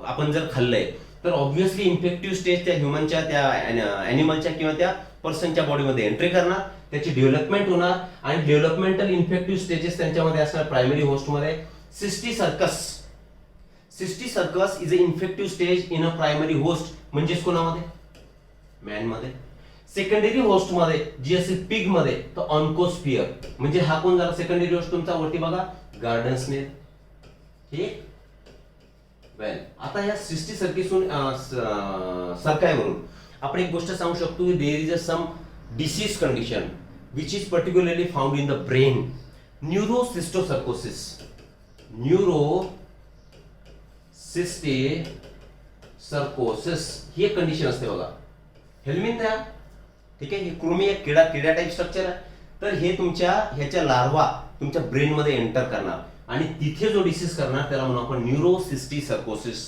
A: आपण जर खाल्लंय तर ऑब्व्हियसली इन्फेक्टिव्ह स्टेज त्या ह्युमनच्या, त्या अॅनिमलच्या किंवा त्या पर्सनच्या बॉडीमध्ये एंट्री करणार, त्याची डेव्हलपमेंट होणार आणि डेव्हलपमेंटल इन्फेक्टिव्ह स्टेजेस त्यांच्यामध्ये असणार प्रायमरी होस्टमध्ये. Cysticercus. Cysticercus is a infective stage in a primary host, म्हणजेच कोणामध्ये? मॅन मध्ये. सेकंडरी होस्ट मध्ये जी असेल पिग मध्ये तर ऑन्कोस्फियर, म्हणजे हा कोण झाला? सेकंडरी होस्ट तुमचा. वरती बघा गार्डन स्नेल. ठीक. वेल, आता या सिस्टिसर्किसून सरकायवरून आपण एक गोष्ट सांगू शकतो की there is a some disease condition which is particularly found in the brain. Neurocysticercosis. Neurocysticercosis ही एक कंडिशन असते बघा. हेल्मिंथ. ठीक आहे. हे कृमी एक किडा टाईप स्ट्रक्चर आहे. तर हे तुमच्या ह्याच्या लार्वा तुमच्या ब्रेन मध्ये एंटर करणार आणि तिथे जो डिसीज करणार त्याला म्हणू आपण न्यूरोसिस्टोसर्कोसिस,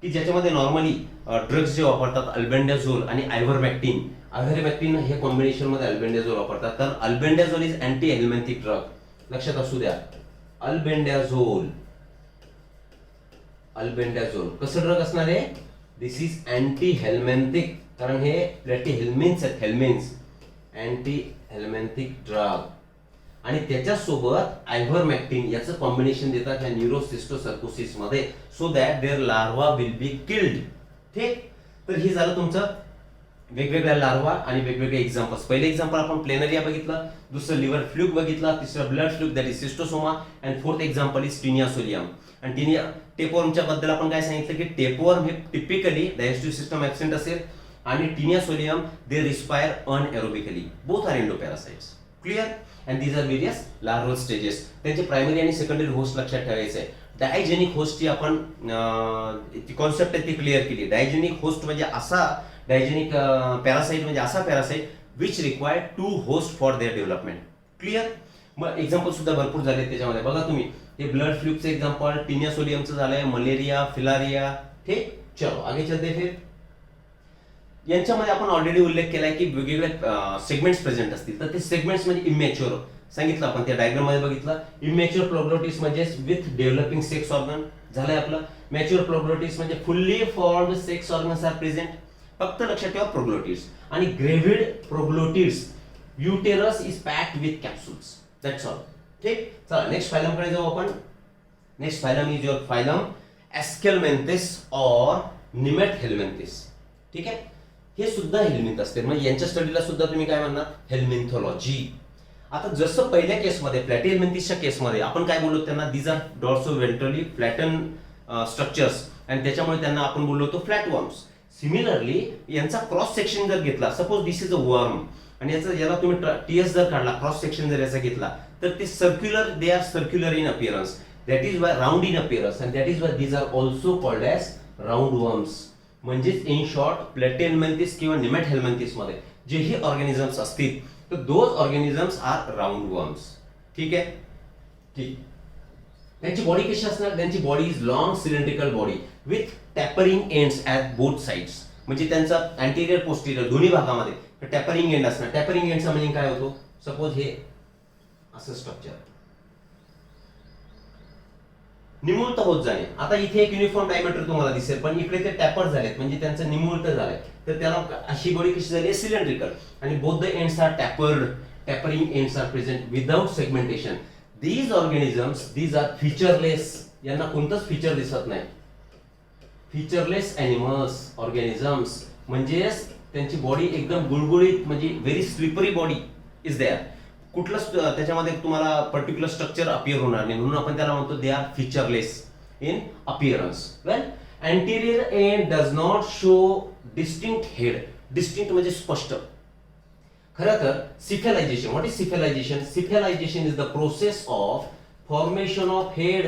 A: की ज्याच्यामध्ये नॉर्मली ड्रग्ज जे वापरतात अल्बेंडाझोल आणि आयव्हरमॅक्टिन. आयव्हरमॅक्टिन हे कॉम्बिनेशन मध्ये अल्बेंडाझोल वापरतात. तर albendazole is anti helminthic drug. लक्षात असू द्या. अल्बेंडाझोल कसं ड्रग असणार आहे? दिस इज अँटी हेल्मेंथिक, कारण हे प्लॅटी हेल्मिन्स आहेत. Helminths anti helminthic drug. आणि त्याच्यासोबत आयव्हरमॅक्टिन याचं कॉम्बिनेशन देतात या न्यूरोसिस्टोसर्कोसिस मध्ये, so that their larva will be killed. ठीक, तर ही झालं तुमचं वेगवेगळ्या लार्वा आणि वेगवेगळे एक्झाम्पल्स. पहिले एक्झाम्पल आपण प्लेनरिया बघितलं, दुसरं लिव्हर फ्लूक बघितला, तिसरं blood fluke that is schistosoma, and fourth example is Taenia solium. आणि टेपवर्मच्या बद्दल आपण काय सांगितलं की टेपवर्म हे टिपिकली डायजेस्टिव्ह सिस्टम ऍब्सेंट असेल, आणि taenia solium they respire anaerobically. Both are endoparasites. Clear? And these are various larval stages. त्यांचे प्रायमरी आणि सेकंडरी होस्ट लक्षात ठेवायचे आहे. डायजेनिक होस्टची आपण कॉन्सेप्ट आहे ती क्लिअर केली. डायजेनिक होस्ट म्हणजे असा डायजेनिक पॅरासाइट म्हणजे असा parasite which require 2 host for their development. Clear? मग एक्झाम्पल सुद्धा भरपूर झाले त्याच्यामध्ये. बघा तुम्ही, हे ब्लड फ्लूकचं एक्झाम्पल, टिनिया सोलियमचं झालंय, मलेरिया, फिलारिया. ठीक, चलो आगे चलते फिर. यांच्यामध्ये आपण ऑलरेडी उल्लेख केलाय की वेगवेगळे सेगमेंट्स प्रेझेंट असतील. तर ते सेगमेंट्स म्हणजे इमॅच्युअर सांगितलं आपण त्या डायग्राम मध्ये बघितलं. इमॅच्युअर प्रोग्लोटिस म्हणजे विथ डेव्हलपिंग सेक्स ऑर्गन झालंय आपलं. मॅच्युअर प्रोग्लोटिस म्हणजे fully formed sex organs are present. फक्त लक्षात ठेवा प्रोग्लोटिस. आणि gravid proglottis uterus is packed with capsules. That's all. ठीक, चला नेक्स्ट फायलम कडे जाऊ आपण. Next phylum is your phylum aschelminthes or nemathelminthes. ठीक आहे, हे सुद्धा हेल्मिंथ असते. म्हणजे यांच्या स्टडीला सुद्धा तुम्ही काय म्हणणार, हेल्मिंथॉलॉजी. आता जसं पहिल्या केसमध्ये प्लॅटिहेल्मिंथिसच्या केसमध्ये आपण काय बोललो त्यांना, these are dorso ventrally flatten structures, आणि त्याच्यामुळे त्यांना आपण बोललो होतो फ्लॅटवर्म्स. सिमिलरली यांचा क्रॉस सेक्शन जर घेतला, सपोज दिस इज अ वर्म, आणि याचा ज्याला तुम्ही टीएस जर काढला, क्रॉस सेक्शन जर याचा घेतला, तर ते circular, they are circular in appearance, that is why round in appearance, and that is why these are also called as round worms. म्हणजेच इन शॉर्ट प्लॅटिहेल्मिंथिस किंवा निमेटहेल्मिंथिस मध्ये जेही ऑर्गॅनिझम्स असतील तर those organisms are round worms. ठीक आहे, ठीक. त्यांची बॉडी कशी असणार, त्यांची body is long cylindrical body with tapering ends at both sides. म्हणजे त्यांचा अँटीरियर पोस्टिरियर दोन्ही भागामध्ये टॅपरिंग एंड असणार. टॅपरिंग एंडचा म्हणजे काय होतो, सपोज हे असं स्ट्रक्चर निमुळत होत जाणे. आता इथे एक युनिफॉर्म डायमीटर तुम्हाला दिसेल, पण इकडे ते टॅपर झालेत म्हणजे त्यांचं निमुळत झालंय, तर त्याला अशी बॉडी कशी झाली, सिलेंड्रिकल, आणि both the ends are tapered. Tapering ends are present without segmentation. These organisms these are featureless. यांना कोणतंच फीचर दिसत नाही. फीचरलेस एनिमल्स, ऑर्गॅनिझम्स म्हणजे त्यांची बॉडी एकदम गुळगुळीत, म्हणजे very slippery body is there. कुठलं त्याच्यामध्ये तुम्हाला पर्टिक्युलर स्ट्रक्चर अपियर होणार नाही, म्हणून आपण त्याला म्हणतो they are featureless in appearance. Well, anterior end does not show distinct head. Distinct म्हणजे स्पष्ट. खरं तर cephalization, what is cephalization? Cephalization is the process of formation of head.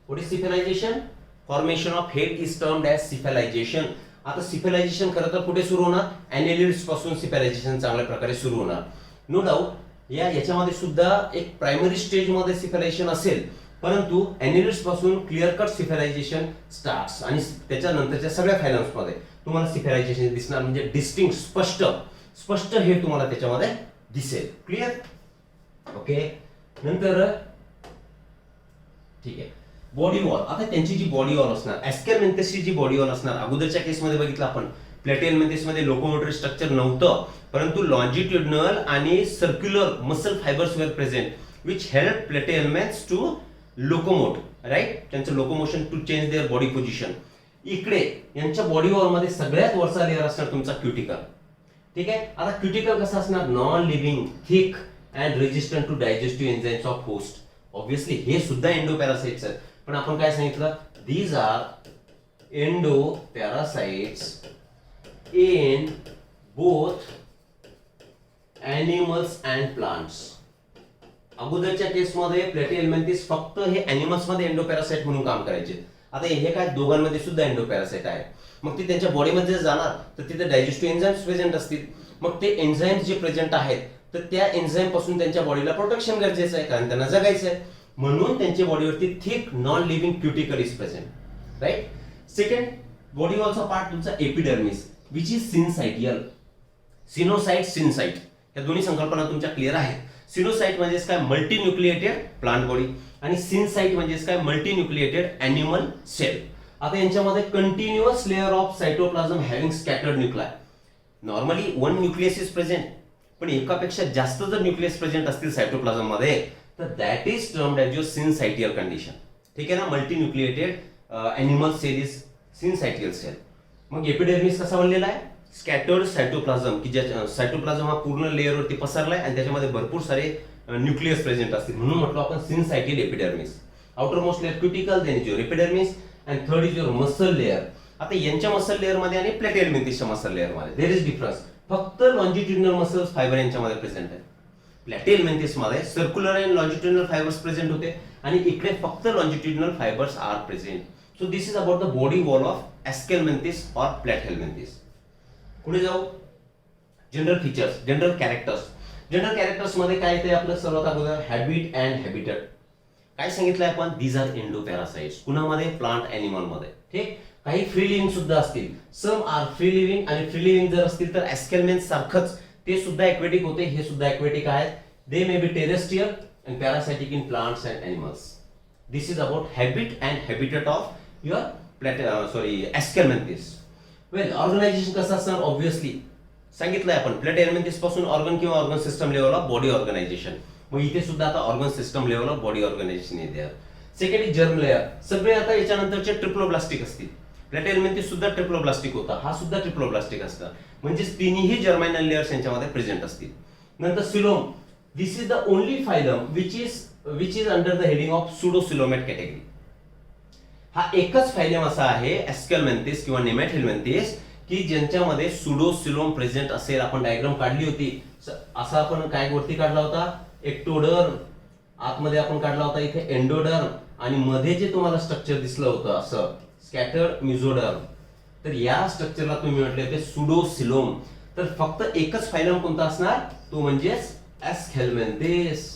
A: What is cephalization? Formation of head is termed as cephalization. आता cephalization खरं तर कुठे सुरू होणार, ॲनेलिड्स पासून सिफेलायझेशन चांगल्या प्रकारे सुरू होणार. नो डाऊट याच्यामध्ये सुद्धा एक प्रायमरी स्टेज मध्ये सिफेलायझेशन असेल, परंतु ॲनेलिड्स पासून क्लिअर कट सिफेलायझेशन स्टार्ट्स, आणि त्याच्यानंतरच्या सगळ्या फायलम्स मध्ये तुम्हाला सिफेलायझेशन दिसणार. म्हणजे डिस्टिंक्ट, स्पष्ट हे तुम्हाला त्याच्यामध्ये दिसेल. क्लिअर? ओके. नंतर ठीक आहे, बॉडी वॉल. आता त्यांची जी बॉडी वॉल असणार, एस्केलमेंथिसची जी बॉडी वॉल असणार, अगोदरच्या केसमध्ये बघितलं आपण प्लॅटिहेल्मिंथिस मध्ये लोकोमोटरी स्ट्रक्चर नव्हतं, परंतु लॉन्जिट्युडनल आणि circular muscle fibres were present which help platyhelminths to locomote, right, त्यांचं locomotion to change their body position. इकडे यांच्या बॉडी वॉल मध्ये सगळ्यात वरचा लेअर असणार तुमचा क्युटिकल. ठीक आहे. आता क्युटिकल कसं असणार, non living, thick and resistant to digestive enzymes of host. Obviously हे सुद्धा एंडोपॅरासाइट्स आहेत, पण आपण काय सांगितलं, these are endoparasites in both animals and plants. अगोदरच्या केसमध्ये प्लॅटिहेल्मिंथिस फक्त हे एनिमल्स मध्ये एंडोपॅरासाइट म्हणून काम करायचे. आता हे काय दोघांमध्ये सुद्धा एंडोपॅरासाइट आहे. मग ते त्यांच्या बॉडीमध्ये जाणार तर तिथे डायजेस्टिव्ह एन्झाइम्स प्रेझेंट असतील. मग ते एन्झाइम्स जे प्रेझेंट आहेत तर त्या एन्झाइम पासून त्यांच्या बॉडीला प्रोटेक्शन गरजेचं आहे, कारण त्यांना जगायचं आहे. म्हणून त्यांच्या बॉडीवरती thick non living cuticle is present, right. Second, body वॉलचा पार्ट तुमचा epidermis which is syncytial. Coenocyte, syncyte या दोन्ही संकल्पना तुमच्या क्लिअर आहेत. सिनोसाइट म्हणजे काय, मल्टीन्यूक्लिएटेड प्लांट बॉडी, आणि सिनसाइट म्हणजे काय, मल्टीन्यूक्लिएटेड एनिमल सेल. आता यांच्यामध्ये continuous layer of cytoplasm having scattered nuclei. Normally one nucleus is present, पण एकापेक्षा जास्त जर न्यूक्लियस प्रेझेंट असतील सायटोप्लाझम मध्ये तर that is termed as your syncytial condition. ठीक आहे ना. Multi nucleated animal cell is syncytial cell. मग एपिडर्मिस कसा बनलेला आहे? स्कॅटर्ड सायटोप्लाझम, की ज्या सायटोप्लाझम हा पूर्ण लेअरवरती पसरलाय आणि त्याच्यामध्ये भरपूर सारे न्यूक्लियस प्रेझेंट असतील, म्हणून म्हटलं आपण syncytial epidermis. Outer most layer cuticle, then is your epidermis and third is your muscle layer. आता यांच्या मसल लेअर मध्ये आणि प्लॅटेल मेंथिसच्या मसल लेअर मध्ये देयर इज डिफरन्स. फक्त लॉन्जिट्युडिनल मसल्स फायबर यांच्यामध्ये प्रेझेंट आहे. प्लॅटेल मेंथिस मध्ये circular and longitudinal fibres present होते आणि इकडे फक्त longitudinal fibres are present. So this is about the body wall of aschelminthes or platyhelminthes. पुढे जाऊ. General features, general characters. General characters मध्ये काय येते आपलं सर्वात अगोदर? Habit and habitat. काय सांगितलंय आपण? These are endoparasites. कुणामध्ये? प्लांट एनिमल मध्ये. ठीक. काही फ्री लिव्हिंग सुद्धा असतील. सम आर फ्री लिव्हिंग, आणि फ्री लिव्हिंग जर असतील तर एस्केलमेंथ सारखंच ते सुद्धा एक्वेटिक होते, हे सुद्धा एक्वेटिक आहेत. They may be terrestrial and parasitic in plants and animals. This is about habit and habitat of your aschelminthes. Well, organization कसं असणार? ऑब्व्हियसली सांगितलंय आपण प्लॅटेलमेंथिस पासून ऑर्गन किंवा organ system level of body organization. मग इथे सुद्धा आता organ system level of body organization येते. Second is germ layer. सगळे आता याच्यानंतरचे ट्रिप्लोब्लास्टिक असतील. प्लॅटेलमेंथिस सुद्धा ट्रिप्लोब्लास्टिक होता, हा सुद्धा ट्रिप्लोब्लास्टिक असतं, म्हणजे तिन्ही जर्माइनल लेअर्स यांच्यामध्ये प्रेझेंट असतील. नंतर coelom. This is the only phylum which is under the heading of pseudocoelomate category. हा एकच फायलम असा आहे एस्केलमेंथिस किंवा नेमॅटिलमेंथिस की ज्यांच्यामध्ये सुडोसिलोम प्रेझेंट असेल. आपण डायग्राम काढली होती. असा आपण काय वरती काढला होता? एक्टोडर्म. आतमध्ये आपण काढला होता इथे एंडोडर्म, आणि मध्ये जे तुम्हाला स्ट्रक्चर दिसलं होतं असं स्कॅटर्ड मेसोडर्म, तर या स्ट्रक्चरला तुम्ही म्हटले होते सुडोसिलोम. तर फक्त एकच फायलम कोणता असणार? तो म्हणजेच एस्केलमेंथिस.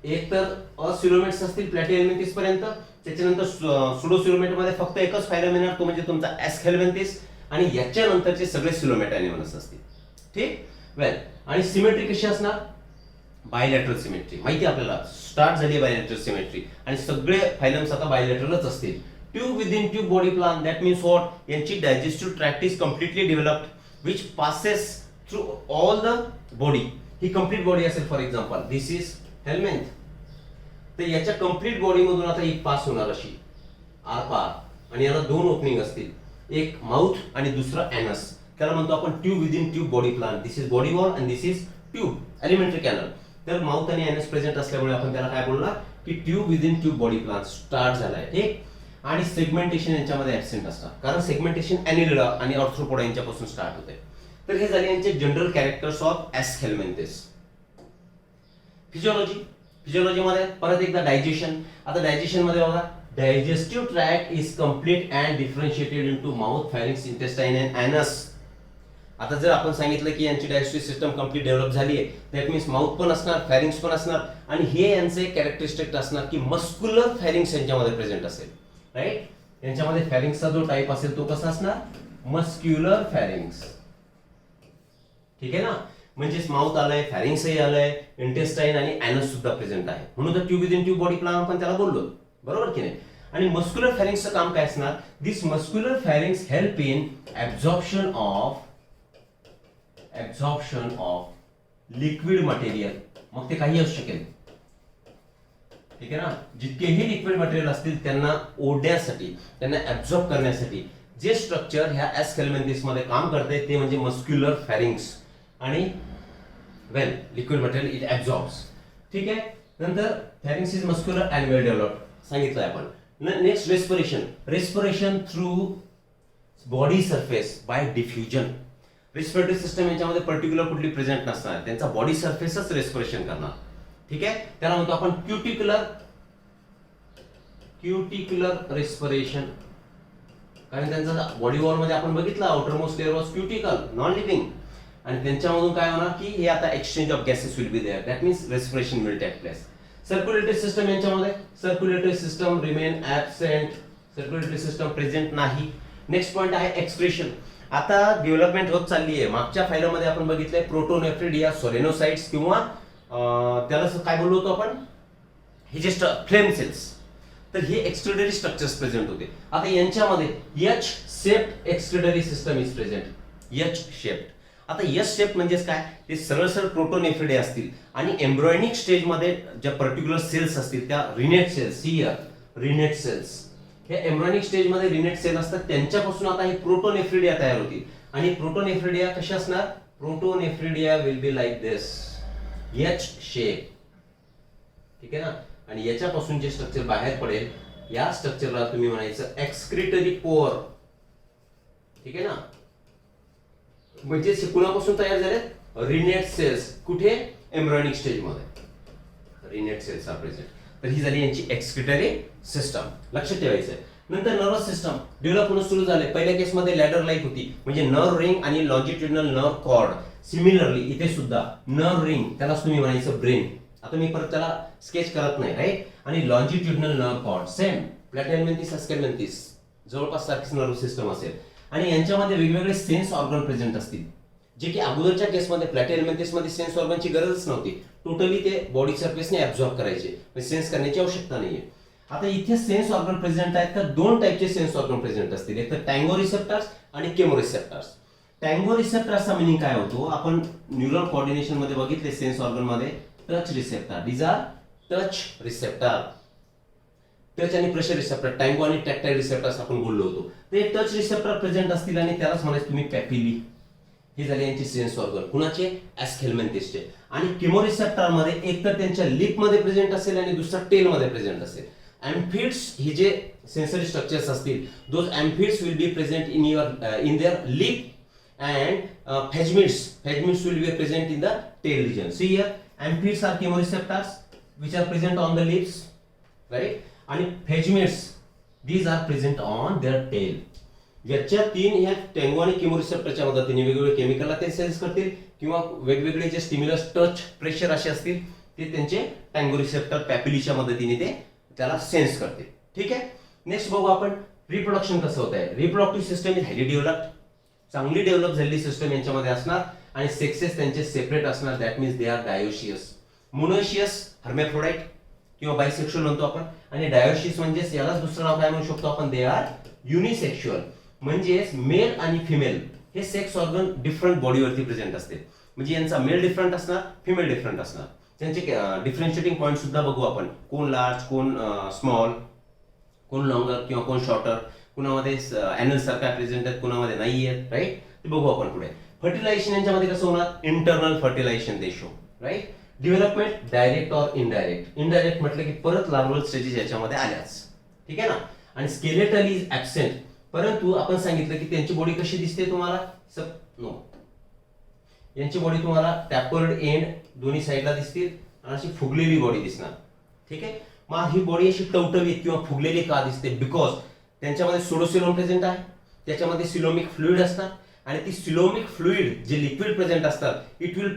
A: एक तर असिलोमेट्स असतील प्लॅटेलमेंथिस पर्यंत, त्याच्यानंतर सुडोसिलोमेट मध्ये फक्त एकच फायलम येणार, तो म्हणजे तुमचा एस्केलमेंथिस, आणि याच्यानंतरचे सगळे सिलोमेट एनिमल्स असतील. ठीक. वेल, आणि सिमेट्री कशी असणार? Bilateral symmetry. माहिती आपल्याला स्टार्ट झाली बायलॅटरल सिमेट्री, आणि सगळे फायलम्स आता बायलॅटरलच असतील. Tube within tube body plan. That means what? यांची digestive tract is completely developed which passes through all the body. ही कम्प्लीट बॉडी असेल. For example this is helminth. तर याच्या कम्प्लीट बॉडी मधून आता एक पास होणार अशी आरपार, आणि याला दोन ओपनिंग असतील, एक माउथ आणि दुसरं एनस. त्याला म्हणतो आपण tube within tube body plan. This is body wall and this is tube elementary canal. तर माउथ आणि एनस प्रेझेंट असल्यामुळे आपण त्याला काय बोलणार की tube within tube body plan start झालाय. ठीक. आणि सेगमेंटेशन यांच्यामध्ये ऍबसेंट असतात, कारण सेगमेंटेशन एनिलिडा आणि ऑर्थ्रोपोडा यांच्यापासून स्टार्ट होते. तर हे झाले यांचे general characters of Aschelminthes. Physiology. Physiology मध्ये परत एकदा डायजेशन. आता डायजेशन मध्ये बघा, digestive tract is complete and differentiated into mouth, pharynx, intestine and anus. आता जर आपण सांगितलं की यांची डायजेस्टिव्ह सिस्टम कम्प्लीट डेव्हलप झाली आहे, दॅट मीन्स माउथ पण असणार, फॅरिंक्स पण असणार, आणि हे यांचे कॅरेक्टरिस्टिक असणार की मस्क्युलर फॅरिंक्स यांच्यामध्ये प्रेझेंट असेल. राईट. यांच्यामध्ये फॅरिंक्सचा जो टाइप असेल तो कसा असणार? मस्क्युलर फॅरिंक्स. ठीक आहे ना. म्हणजेच माउथ आलाय, फॅरिंक्सही आलाय, इंटेस्टाइन आणि एनस सुद्धा प्रेझेंट आहे, म्हणून तर tube within tube body plan आपण त्याला बोललो. बरोबर की नाही? आणि मस्क्युलर फॅरिंक्सचं काम काय असणार? This muscular pharynx help in absorption of liquid material. मग ते काही असू शकेल. ठीक आहे ना. जितकेही लिक्विड मटेरियल असतील त्यांना ओढण्यासाठी, त्यांना ऍब्झॉर्ब करण्यासाठी जे स्ट्रक्चर ह्या एस्केलमेंथिस मध्ये काम करते ते म्हणजे मस्क्युलर फॅरिंक्स. आणि well, liquid material it absorbs. ठीक आहे. नंतर pharynx is muscular and well developed सांगितलंय आपण. Next respiration. Respiration through body surface by diffusion. Respiratory system यांच्यामध्ये पर्टिक्युलर कुठली प्रेझेंट नसणार, त्यांचा बॉडी सरफेसच रेस्पिरेशन करणार. ठीक आहे. त्याला म्हणतो आपण क्युटिक्युलर रेस्पिरेशन, कारण त्यांचा बॉडी वॉल मध्ये आपण बघितलं outer most layer was cuticle, non living, आणि त्यांच्यामधून काय होणार की हे आता exchange of gases will be there. That means respiration will take place. Circulatory system यांच्यामध्ये circulatory system remain absent. Circulatory system present नाही. नेक्स्ट पॉइंट आहे एक्सक्रीशन. आता डेव्हलपमेंट होत चालली आहे. मागच्या फायलमध्ये आपण बघितलंय प्रोटोनेफ्रिड या सोलेनोसाइट्स किंवा त्याला काय बोललो होतो आपण, हे जे फ्लेम सेल्स, तर हे एक्सक्रीटरी स्ट्रक्चर्स प्रेझेंट होते. आता यांच्यामध्ये H shaped excretory system is present. H shaped. आता एस शेप म्हणजेच काय, ते सरळ सरळ प्रोटोनेफ्रिडे असतील आणि एम्ब्रॉयनिक स्टेजमध्ये ज्या पर्टिक्युलर सेल्स असतील त्या रिनेट सेल्स, रिनेट सेल्स, हे एम्ब्रॉयनिक स्टेजमध्ये रिनेट सेल असतात, त्यांच्यापासून आता हे प्रोटोनेफ्रिडिया तयार होतील. आणि प्रोटोनेफ्रिडिया कशी असणार, protonephridia will be like this, H shape. ठीक आहे ना. आणि याच्यापासून जे स्ट्रक्चर बाहेर पडेल, या स्ट्रक्चरला तुम्ही म्हणायचं एक्सक्रिटरी पोअर. ठीक आहे ना. म्हणजे कुणापासून तयार झाले, रिनेट सेल्स. कुठे, एम्ब्रॉयनिक स्टेज मध्ये रिनेट सेल्स आर प्रेझेंट. तर ही झाली यांची एक्सक्रिटरी सिस्टम, लक्षात ठेवायचं आहे. नंतर नर्वस सिस्टम डेव्हलप होणं सुरू झाले. पहिल्या केसमध्ये लॅडर लाईक होती, म्हणजे नर्व रिंग आणि लॉन्जिट्युडिनल नर्व कॉर्ड. सिमिलरली इथे सुद्धा नर्व रिंग, त्यालाच तुम्ही म्हणायचं ब्रेन. आता मी परत त्याला स्केच करत नाही, राईट. आणि लॉन्जिट्युडिनल नर्व कॉर्ड सेम, प्लॅटेलमेंथिस अस्केलमेंथिस जवळपास सारखीच नर्व सिस्टम असेल. आणि यांच्यामध्ये वेगवेगळे सेन्स ऑर्गन प्रेझेंट असतील, जे की अगोदरच्या केसमध्ये प्लॅटेलमेंथिस मध्ये सेन्स ऑर्गनची गरजच नव्हती. टोटली ते बॉडी सरफेसने ऍब्झॉर्ब करायचे, सेन्स करण्याची आवश्यकता नाहीये. आता इथे सेन्स ऑर्गन प्रेझेंट आहेत, तर दोन टाईपचे सेन्स ऑर्गन प्रेझेंट असतील, एक तर टँगो रिसेप्टर्स आणि केमो रिसेप्टर्स. टँगो रिसेप्टर्सचा मिनिंग काय होतो, आपण न्यूरल कोऑर्डिनेशन मध्ये बघितले सेन्स ऑर्गन मध्ये, touch receptor. These are touch receptor. Touch आणि प्रेशर रिसेप्टर, टँगो आणि टॅक्टाईल रिसेप्टर्स आपण बोललो होतो. ते टच रिसेप्टर प्रेझेंट असतील आणि त्यालाच म्हणायचं तुम्ही पॅपिली. हे झाले यांचे सेन्स ऑर्गन, कुणाचे, एस्केलमेंथिसचे. आणि केमो रिसेप्टर मध्ये एक तर त्यांच्या लिप मध्ये प्रेझेंट असेल आणि दुसरा टेल मध्ये प्रेझेंट असेल. एम्फिड्स हे जे सेन्सरी स्ट्रक्चर्स असतील, those amphids will be present in their lip and phasmids will be present in the tail region. See here, amphids are chemoreceptors which are present on the lips, right? आणि फेजमिड्स, these are present on their tail. याच्या तीन ह्या tango आणि केमोरिसेप्टरच्या मदतीने वेगवेगळे केमिकलला ते sense करतील, किंवा वेगवेगळे जे स्टिम्युलस, टच, प्रेशर असे असतील ते त्यांचे टँगो रिसेप्टर पॅपिलीच्या मदतीने ते त्याला सेन्स करतील. ठीक आहे. नेक्स्ट बघू आपण रिप्रोडक्शन कसं होत आहे. Reproductive system is highly developed, चांगली डेव्हलप झालेली सिस्टम यांच्यामध्ये असणार, आणि सेक्सेस त्यांचे सेपरेट असणार. That means they are dioecious. Monoecious hermaphrodite किंवा बायसेक्शुअल म्हणतो आपण, आणि डायोशियस म्हणजे यालाच दुसरं नाव काय म्हणू शकतो आपण, दे आर युनिसेक्शुअल. म्हणजे मेल आणि फिमेल हे सेक्स ऑर्गन डिफरंट बॉडीवरती प्रेझेंट असते. म्हणजे यांचा मेल डिफरंट असणार, फिमेल डिफरंट असणार. त्यांचे डिफरन्शिएटिंग पॉईंट सुद्धा बघू आपण, कोण लार्ज, कोण स्मॉल, कोण लॉंगर किंवा कोण शॉर्टर, कुणामध्ये अॅनल सारखा प्रेझेंट आहेत, कुणामध्ये नाही आहेत, राईट. ते बघू आपण पुढे. फर्टिलायझेशन यांच्यामध्ये कसं होणार, internal fertilisation they show, right. Development direct or indirect. Indirect म्हटलं की परत लार्वल स्टेजेस याच्यामध्ये आल्याच. ठीक आहे ना. आणि स्केलेटल इज ऍबसेंट. परंतु आपण सांगितलं की त्यांची बॉडी कशी दिसते तुम्हाला, नो, यांची बॉडी तुम्हाला टॅपर्ड एंड दोन्ही साईडला दिसतील आणि अशी फुगलेली बॉडी दिसणार. ठीक आहे. मग ही बॉडी अशी टवटवीत किंवा फुगलेली का दिसते, बिकॉज त्यांच्यामध्ये सोडोसिलोम प्रेझेंट आहे, त्याच्यामध्ये सिलोमिक फ्लुइड असतात, आणि ती सिलोमिक फ्लुइड जे लिक्विड प्रेझेंट असतात, इट विल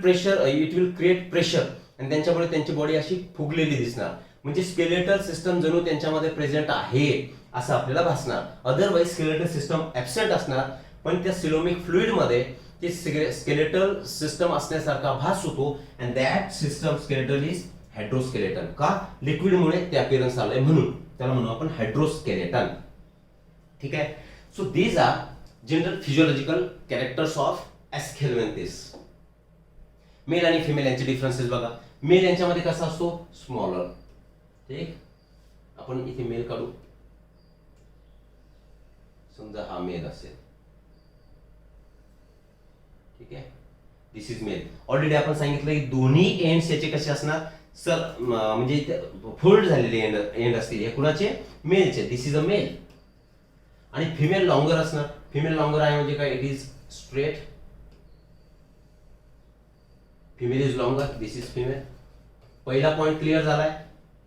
A: क्रिएट प्रेशर, आणि त्यांच्यामुळे त्यांची बॉडी अशी फुगलेली दिसणार. म्हणजे स्केलेटल सिस्टम जणू त्यांच्यामध्ये प्रेझेंट आहे असं आपल्याला भासणार. अदरवाईज स्केलेटल सिस्टम ऍबसेंट असणार, पण त्या सिलोमिक फ्लुइड मध्ये ते स्केलेटल सिस्टम असण्यासारखा भास होतो. And that system skeletal is hydroskeleton. का, लिक्विडमुळे ते अपीअरन्स आलंय म्हणून त्याला म्हणू आपण हायड्रोस्केलेटन. ठीक आहे. So these are general physiological characters of aschelminthes. Male आणि फिमेल यांचे डिफरन्सेस बघा. मेल यांच्यामध्ये कसा असतो, स्मॉलर. ठीक, आपण इथे मेल काढू, समजा हा मेल असेल. ठीक आहे, दिस इज मेल. ऑलरेडी आपण सांगितलं की दोन्ही एंड्स याचे कसे असणार, सर म्हणजे फोल्ड झालेले एंड असतील. हे कुणाचे, मेलचे. This is a male. आणि फिमेल लॉंगर असणार. फिमेल लॉंगर आहे म्हणजे काय, it is straight. Female is longer, this is female. पहिला पॉइंट क्लिअर झालाय.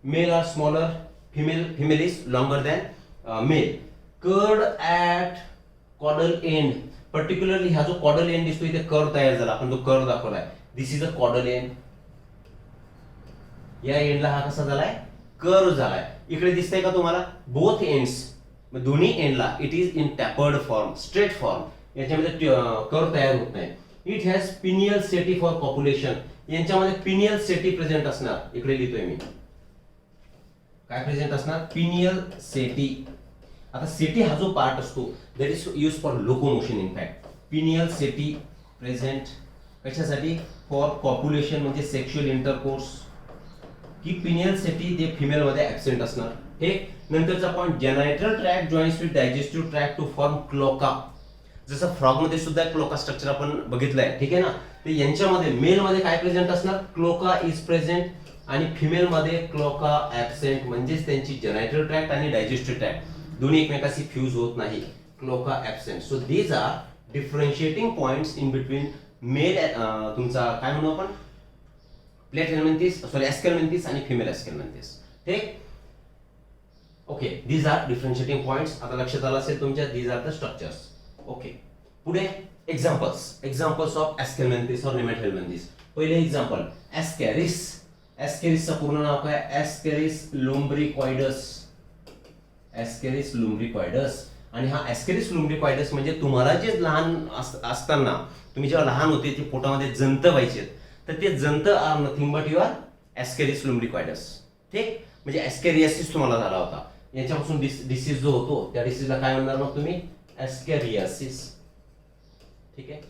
A: Male are smaller, female is longer than male. Curved at caudal end. Particularly हा जो caudal end दिसतो इथे कर्व तयार झाला, आपण तो कर्व दाखवलाय. दिस इज अ कॉडल एंड. या एंडला हा कसा झालाय, कर्व झालाय. इकडे दिसतंय का तुम्हाला, बोथ एंड्स, दोन्ही एंडला it is in tapered form, straight form. याच्यामध्ये कर्व तयार होत नाही. It has penial setae for copulation. यांच्यामध्ये पिनियल सेटी प्रेझेंट असणार. इकडे लिहितोय मी, काय प्रेझेंट असणार, पिनियल सेटी. आता सेटी हा जो पार्ट असतो that is use for locomotion. In fact penial setae present कशासाठी? फॉर कॉप्युलेशन म्हणजे सेक्शुअल इंटरकोर्स, की पिनियल साठी ते फिमेल मध्ये ऍबसेंट असणार. ठीक. नंतरचा point, genital tract joins with digestive tract to form cloaca. जसं फ्रॉग मध्ये सुद्धा क्लोका स्ट्रक्चर आपण बघितलंय. ठीक आहे ना. तर यांच्यामध्ये मेल मध्ये काय प्रेझेंट असणार? क्लोका इज प्रेझेंट, आणि फिमेल मध्ये क्लोका ऍबसेंट, म्हणजेच त्यांची जेनायटल ट्रॅक्ट आणि डायजेस्टिव्ह ट्रॅक्ट दोन्ही एकमेकाशी फ्यूज होत नाही. Cloaca absent. So these are differentiating points in between male, तुमचा काय म्हणू आपण, प्लेट हेल्मिंथिस, सॉरी एस्केल्मिंथिस आणि फिमेल एस्केल्मिंथिस. ठीक. Okay, these are differentiating points. आता लक्षात आलं असेल तुमच्या, these are the structures. Okay, पुढे एक्झाम्पल्स ऑफ एस्केल्मिंथिस और नेमेट हेल्मिंथिस. पहिले एक्झाम्पल, एस्कॅरिस. एस्कॅरिसचं पूर्ण नाव काय? एस्कॅरिस लुम्ब्रिकॉइडस. एस्कॅरिस लुम्ब्रिकॉइडस. आणि हा एस्कॅरिस लुम्ब्रिकॉइडस म्हणजे तुम्हाला जे लहान असताना, तुम्ही जेव्हा लहान होते ते पोटामध्ये जंत व्हायचे, तर ते जंत आर नथिंग बट युअर एस्कॅरिस लुम्ब्रिकॉइडस. ठीक. म्हणजे एस्कॅरियासिस तुम्हाला झाला होता, याच्यापासून डिसीज जो होतो त्या डिसीजला काय म्हणणार मग तुम्ही? एस्कॅरियासिस. ठीक आहे.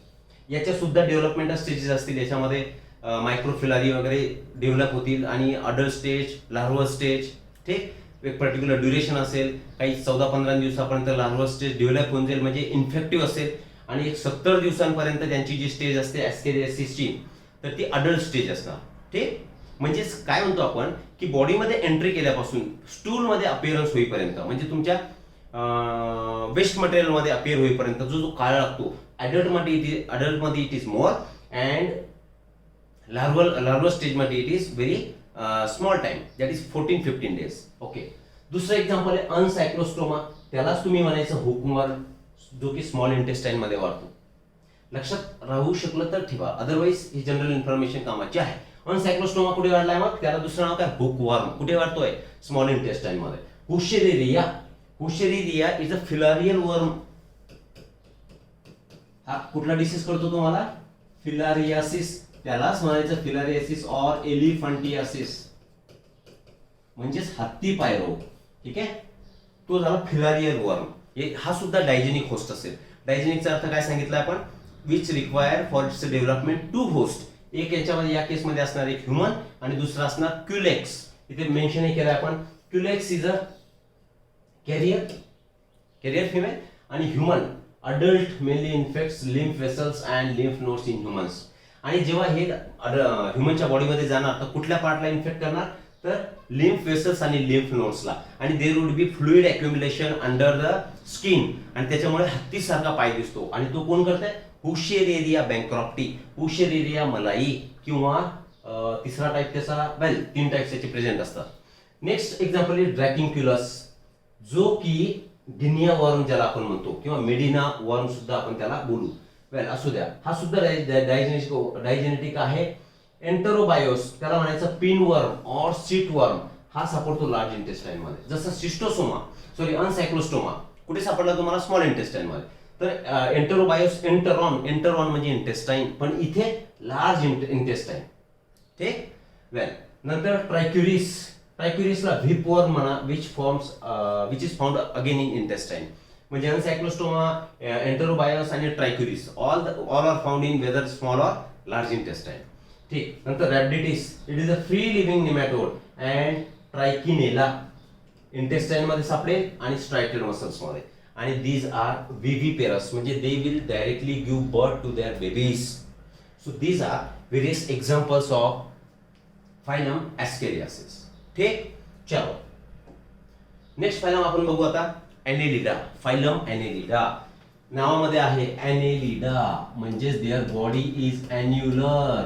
A: याच्या सुद्धा डेव्हलपमेंट स्टेजेस असतील. याच्यामध्ये मायक्रोफिलारी वगैरे डेव्हलप होतील, आणि अडल्ट स्टेज, लार्वा स्टेज. ठीक. एक पर्टिक्युलर ड्युरेशन असेल, काही 14-15 दिवसापर्यंत लार्वा स्टेज डेव्हलप होऊन जाईल, म्हणजे इन्फेक्टिव्ह असेल, आणि एक 70 दिवसांपर्यंत त्यांची जी स्टेज असते एस्कॅरियासिसची, तर ती अडल्ट स्टेज असणार. ठीक. म्हणजेच काय म्हणतो आपण, की बॉडीमध्ये एंट्री केल्यापासून स्टूल मध्ये अपिअरन्स होईपर्यंत, म्हणजे तुमच्या वेस्ट मटेरियल मध्ये अपिअर होईपर्यंत जो काळ लागतो, अडल्टमध्ये it is more, and larval stage मध्ये it is very small time, that is 14-15 days. Okay. दुसरं एक्झाम्पल आहे अनसायक्लोस्टोमा. त्यालाच तुम्ही म्हणायचं हुकवर्म, जो की स्मॉल इंटेस्टाईन मध्ये वाढतो. लक्षात राहू शकलं तर ठेवा, अदरवाईज ही जनरल इन्फॉर्मेशन कामाची आहे. अनसायक्लोस्टोमा कुठे वाढलाय? मग त्याला दुसरं नाव काय? हुकवर्म. कुठे वाढतोय? स्मॉल इंटेस्टाईन मध्ये. हुशेरिरिया इज अ फिलारियल वर्म. हा कुठला डिसीज करतो तुम्हाला? फिलारियासिस. त्यालाच म्हणायचं फिलारियासिस और एलिफंटियासिस, म्हणजेच हत्ती पाय रोग. ठीक आहे. तो झाला फिलारियल वर्म. हा सुद्धा डायजेनिक होस्ट असेल. डायजेनिकचा अर्थ काय सांगितलं आपण? Which require for its development two host. एक याच्यामध्ये, या केसमध्ये असणार एक ह्युमन, आणि दुसरा असणार क्युलेक्स. इथे मेन्शन केलं आपण, Culex is a carrier female, आणि human adult mainly infects lymph vessels and lymph nodes in humans. आणि जेव्हा हे ह्युमनच्या बॉडीमध्ये जाणार, तर कुठल्या पार्टला इन्फेक्ट करणार? तर लिम्फ वेसल्स आणि लिम्फ नोड्सला. आणि there would be fluid accumulation under the skin, आणि त्याच्यामुळे हत्तीसारखा पाय दिसतो. आणि तो कोण करतोय? हुशेरिरिया बँक्रॉप्टी, हुशेरिरिया मलाई, किंवा तिसरा टाइप त्याचा, वेल 3 टाइप्स त्याचे प्रेझेंट असतात. नेक्स्ट एक्झाम्पल इज ड्रॅकिंक्युलस, जो की डिनिया वर्म ज्याला आपण म्हणतो, किंवा मेडिना वर्म सुद्धा आपण त्याला बोलू. वेल असू द्या, हा सुद्धा डायजेनेटिक आहे. एंटरोबायोस, त्याला म्हणायचं पिन वर्म और सीट वर्म. हा सापडतो लार्ज इंटेस्टाईन मध्ये. जसं अनसायक्लोस्टोमा कुठे सापडला तुम्हाला? स्मॉल इंटेस्टाईन मध्ये. तर एंटरोबायोस, एंटरॉन म्हणजे इंटेस्टाईन, पण इथे लार्ज इंटेस्टाईन. ठीक. वेल, नंतर ट्रायक्युरिसला व्हिपवर्म म्हणा, which is found again in intestine. म्हणजे अनसायक्लोस्टोमा, एंटरोबायोस आणि Trichuris all are found in whether small और लार्ज इंटेस्टाईन. ठीक. नंतर Rhabditis, it is a free living nematode, and Trichinella intestine मध्ये सापडेल, आणि स्ट्रायटेड मसल्स मध्ये. आणि दीज आर विव्हिपेरस, म्हणजे they will directly give birth to their babies. So these are various examples of phylum ascariasis. ठीक. चलो, नेक्स्ट फायलम आपण बघू आता, ॲनेलिडा. फायलम ॲनेलिडा नावामध्ये आहे ॲनेलिडा, म्हणजेच देअर बॉडी इज ॲन्युलर.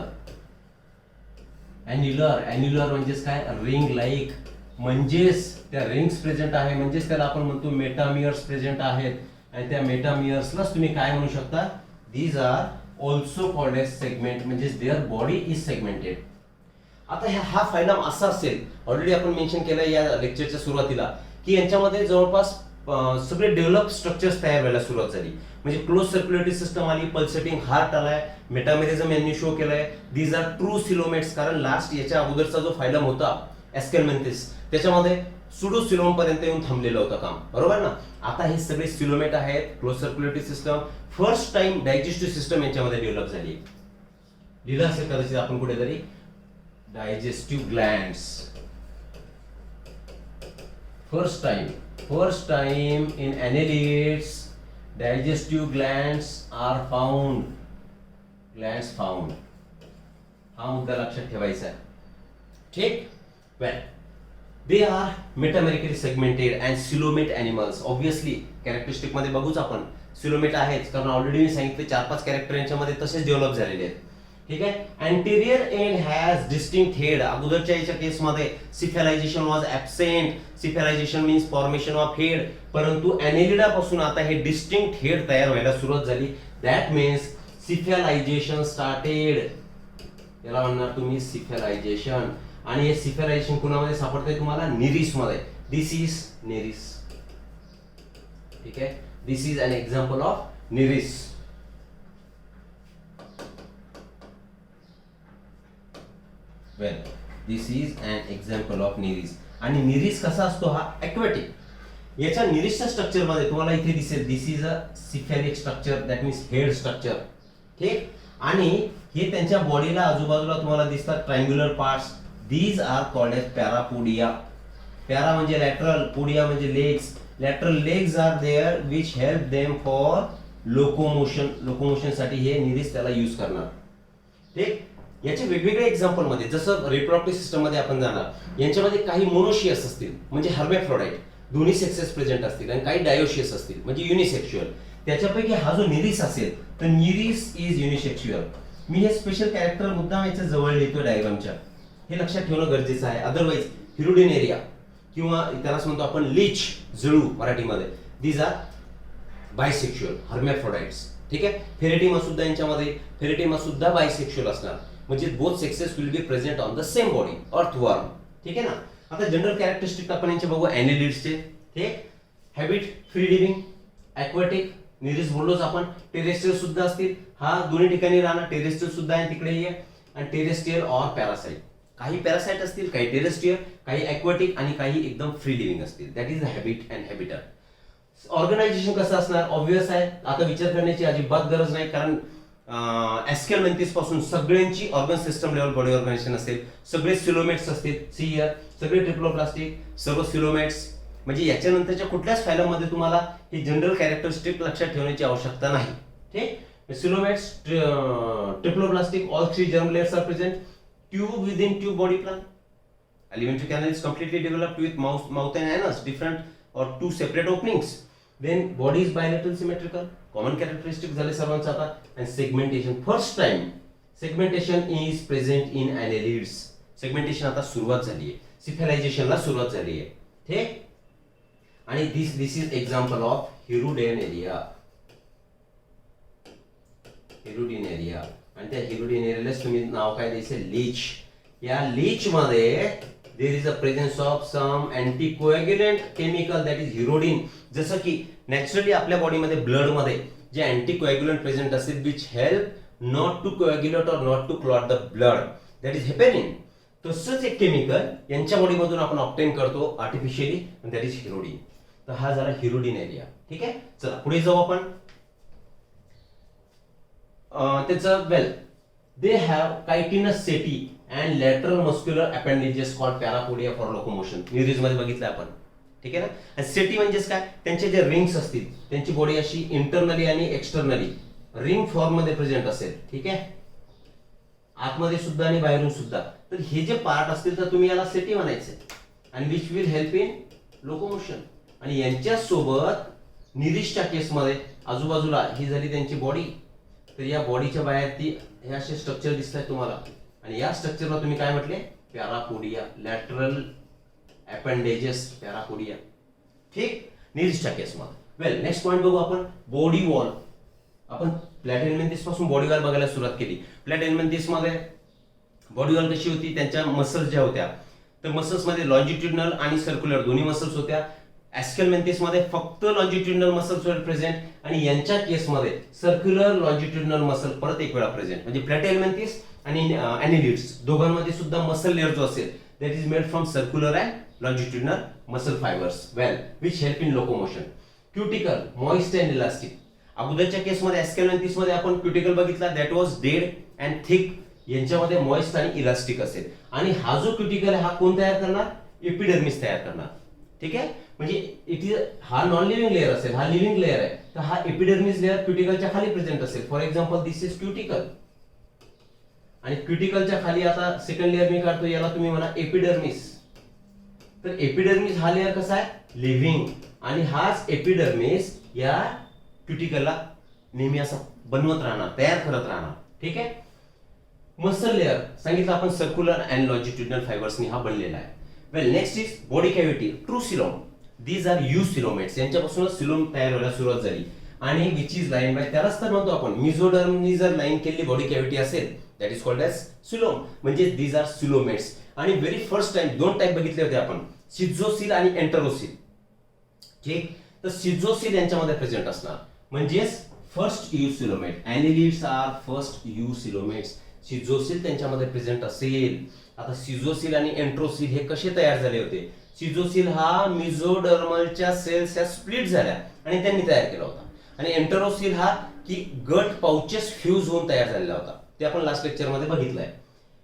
A: ॲन्युलर म्हणजेच काय? रिंग लाईक, म्हणजेच त्या रिंग्स प्रेझेंट आहे, म्हणजेच त्याला आपण म्हणतो मेटामियर्स प्रेझेंट आहेत. आणि त्या मेटामियर्सलाच तुम्ही काय म्हणू शकता? These are also called as segment, म्हणजेच देअर बॉडी इज सेगमेंटेड. आता हा फायलम असा असेल, ऑलरेडी आपण मेन्शन केलं या लेक्चरच्या सुरुवातीला, की यांच्यामध्ये जवळपास सगळे डेव्हलप स्ट्रक्चर्स तयार व्हायला सुरुवात झाली. म्हणजे क्लोज सर्क्युलेटरी सिस्टम आली, पल्सेटिंग हार्ट आलाय, मेटामेरिझम यांनी शो केलाय. दीज आर ट्रू सिलोमेट्स, कारण लास्ट याच्या अगोदरचा जो फायलम होता एस्केल्मिंथिस, त्याच्यामध्ये सुडोसिलोम पर्यंत येऊन थांबलेलं होतं काम, बरोबर ना. आता हे सगळे सिलोमेट आहेत, close circulatory system. First time digestive system यांच्यामध्ये डेव्हलप झाली. लिहिलं असेल कदाचित आपण कुठेतरी, digestive glands. First time in annelids digestive glands are found. हा मुद्दा लक्षात ठेवायचा आहे. ठीक. वेल, they are metamerically segmented and coelomate animals. Obviously characteristic मध्ये बघूच आपण, सिलोमेट आहेच, कारण ऑलरेडी मी सांगितले 4-5 कॅरेक्टर यांच्यामध्ये तसेच डेव्हलप झालेले आहेत. ठीक आहे. Anterior end has distinct head. अगोदरच्या याच्या केसमध्ये cephalization was absent. Cephalization means formation of head, परंतु ॲनेलिडा पासून आता हे डिस्टिंक्ट हेड तयार व्हायला सुरुवात झाली. That means cephalization started. याला म्हणणार तुम्ही सिफेलायझेशन. आणि हे सिफेलायझेशन कुणामध्ये सापडतंय तुम्हाला? निरिस मध्ये. This is Nereis. ठीक आहे. This is an example of Nereis. Well, this is an example of Nereis. आणि निरिस कसा असतो? हा ॲक्वेटिक. याच्या निरिसच्या स्ट्रक्चर मध्ये तुम्हाला इथे दिसेल, this is a cephalic structure, that means head structure. ठीक. आणि हे त्यांच्या बॉडीला आजूबाजूला तुम्हाला दिसतात triangular parts. These are called as parapodia. Para म्हणजे lateral, podia म्हणजे legs. Lateral legs are there which help them for locomotion. Locomotion साठी हे निरिस त्याला यूज करणार. ठीक. याचे वेगवेगळे एक्झाम्पल मध्ये, जसं रिप्रोडक्टिव्ह सिस्टम मध्ये आपण जाणार, यांच्यामध्ये काही मोनोशियस असतील म्हणजे हर्मॅफ्रोडाइट, दोन्ही सेक्सेस प्रेझेंट असतील, आणि काही डायोशियस असतील म्हणजे युनिसेक्शुअल. त्याच्यापैकी हा जो निरिस असेल तर निरिस इज युनिसेक्शुअल. मी हे स्पेशल कॅरेक्टर मुद्दाम याच्या जवळ लिहितो डायग्रामच्या. हे लक्षात ठेवणं गरजेचं आहे. अदरवाईज हिरुडिनेरिया किंवा त्यालाच म्हणतो आपण लीच, जळू मराठीमध्ये, दीज आर बायसेक्शुअल हर्मॅफ्रोडाइट्स. ठीक आहे. फेरेटिमा सुद्धा यांच्यामध्ये, फेरेटिमा सुद्धा बायसेक्शुअल असणार, म्हणजे both sexes will be present on the same body, earthworm. ठीक आहे ना. आता जनरल कॅरेक्टरिस्टिक आपण यांचे बघू ॲनेलिड्सचे. ठीक. हॅबिट फ्री लिव्हिंग, ॲक्वेटिक, निरिस बोललोच आपण. टेरेस्ट्रियल सुद्धा असतील. हा दोन्ही ठिकाणी राहणार, टेरेस्ट्रियल सुद्धा आहे तिकडे ये. आणि टेरेस्ट्रियल ऑर पॅरासाइट. काही पॅरासाइट असतील, काही टेरेस्ट्रियल, काही ॲक्वेटिक, आणि काही एकदम फ्री लिव्हिंग असतील. That is habit and habitat. Organisation कसं असणार? ऑब्व्हियस आहे, आता विचार करण्याची अजिबात गरज नाही, कारण ॲस्केलमेंथिस पासून सगळ्यांची organ system level body organisation असेल. सगळे सिलोमेट्स असतील. सी हिअर, सगळे ट्रिप्लोप्लास्टिक, सर्व सिलोमेट्स. म्हणजे याच्यानंतरच्या कुठल्याच फायलम मध्ये तुम्हाला ही जनरल कॅरेक्टरिस्टिक लक्षात ठेवण्याची आवश्यकता नाही. ठीक. Coelomates, ट्रिप्लोप्लास्टिक, all 3 germ layers are present. Tube within tube body plan. Alimentary canal is completely developed with mouth and anus, different or 2 separate openings. Then body is bilateral symmetrical. Common characteristic झाले सर्वांचा आता. And segmentation. First time segmentation is present in annelids. Segmentation आता सुरुवात झाली आहे. सिफेलायझेशनला सुरुवात झाली आहे. ठीक. आणि this is example of Hirudinaria. आणि त्या हिरुडिनेरियालाच तुम्ही नाव काय द्यायचं? लीच. या लीच मध्ये there is a presence of some anticoagulant chemical, that is hirudin. जसं की नॅचरली आपल्या बॉडीमध्ये ब्लड मध्ये जे अँटीकोएग्युलंट प्रेझेंट असतील which help not to coagulate और not to clot the blood, that is heparin. तसंच एक केमिकल यांच्या बॉडीमधून आपण ऑब्टेन करतो आर्टिफिशियली, दॅट इज हिरोडिन. तर हा झाला हिरुडिनेरिया. ठीक आहे. चला पुढे जाऊ आपण. त्याचं वेल, दे have chitinous setae and lateral muscular appendages called parapodia for locomotion. Nereis मध्ये बघितलं आपण. ठीक आहे ना. सेटी म्हणजेच काय? त्यांचे जे रिंग्स असतील, त्यांची बॉडी अशी इंटरनली आणि एक्सटर्नली रिंग फॉर्म मध्ये प्रेझेंट असेल. ठीक आहे. आतमध्ये सुद्धा आणि बाहेरून सुद्धा. तर हे जे पार्ट असतील तर तुम्ही याला सेटी म्हणायचे, आणि which will help in locomotion. आणि यांच्या सोबत निरिसच्या केसमध्ये आजूबाजूला ही झाली त्यांची बॉडी. तर या बॉडीच्या बाहेर ती हे असे स्ट्रक्चर दिसतात तुम्हाला, आणि या स्ट्रक्चरला तुम्ही काय म्हटले? पॅरापोडिया, लॅटरल अपेंडेजेस, पॅरापोडिया. ठीक. निरिसच्या केसमध्ये. वेल, नेक्स्ट पॉइंट बघू आपण. Body wall. आपण प्लॅटिहेल्मिंथिस पासून बॉडी वॉल बघायला सुरुवात केली. प्लॅटिहेल्मिंथिस मध्ये बॉडी वॉल कशी होती? त्यांच्या मसल्स ज्या होत्या, तर मसल्स मध्ये लॉन्जिट्युडनल आणि सर्क्युलर दोन्ही मसल्स होत्या. ॲस्केलमेंथिस मध्ये फक्त लॉन्जिट्युडनल मसल्स वर प्रेझेंट, आणि यांच्या केसमध्ये सर्क्युलर लॉन्जिट्युडनल मसल परत एक वेळा प्रेझेंट. म्हणजे प्लॅटिहेल्मिंथिस आणि ॲनेलिड्स दोघांमध्ये सुद्धा मसल लेअर जो असेल that is made from circular and longitudinal muscle fibers well which help in locomotion. Cuticle moist and elastic. अगोदरच्या केसमध्ये एस्केलेंथिस मध्ये आपण क्युटिकल बघितला, that was dead and thick. यांच्यामध्ये मॉइस्ट आणि इलास्टिक असेल. आणि हा जो क्युटिकल आहे हा कोण तयार करणार? एपिडर्मिस तयार करणार. ठीक आहे, म्हणजे इट इज हा नॉन लिव्हिंग लेअर असेल, हा लिव्हिंग लेअर आहे, तर हा एपिडर्मिस लेअर क्युटिकलच्या खाली प्रेझेंट असेल. For example this is cuticle, आणि क्युटिकलच्या खाली आता सेकंड लेअर मी काढतो, याला तुम्ही म्हणा एपिडर्मिस. तर एपिडर्मिस हा लेअर कसा आहे? लिव्हिंग. आणि हाच एपिडर्मिस या क्युटिकलला नेहमी असं बनवत राहणार, तयार करत राहणार. ठीक आहे. मसल लेअर सांगितलं आपण सर्क्युलर अँड लॉन्जिट्युडिनल फायबर्सनी हा बनलेला आहे. Well next is body cavity, true coelom. These are यू सिलोमेट्स. यांच्यापासूनच सिलोम तयार व्हायला सुरुवात झाली. आणि विच इज लाईन बाय, त्यालाच तर म्हणतो आपण मिझोडर्मनी जर लाईन केलेली बॉडी कॅव्हिटी असेल that is called as coelom. म्हणजे दीज आर सिलोमेट्स. आणि व्हेरी फर्स्ट टाइम दोन टाइप बघितले होते आपण, सिझोसिल आणि एंटरोसिल. ठीक, तर सिझोसिल यांच्यामध्ये प्रेझेंट असणार, म्हणजेच first eucoelomate. Annelids are first eucoelomates. सिझोसिल त्यांच्यामध्ये प्रेझेंट असेल. आता सिझोसिल आणि एंट्रोसिल हे कसे तयार झाले होते? सिझोसिल हा मिझोडर्मलच्या सेल्स या स्प्लिट झाल्या आणि त्यांनी तयार केला होता. आणि एंटरोसिल हा की गट पाउचेस फ्यूज होऊन तयार झालेला होता. ते आपण लास्ट लेक्चर मध्ये बघितलंय.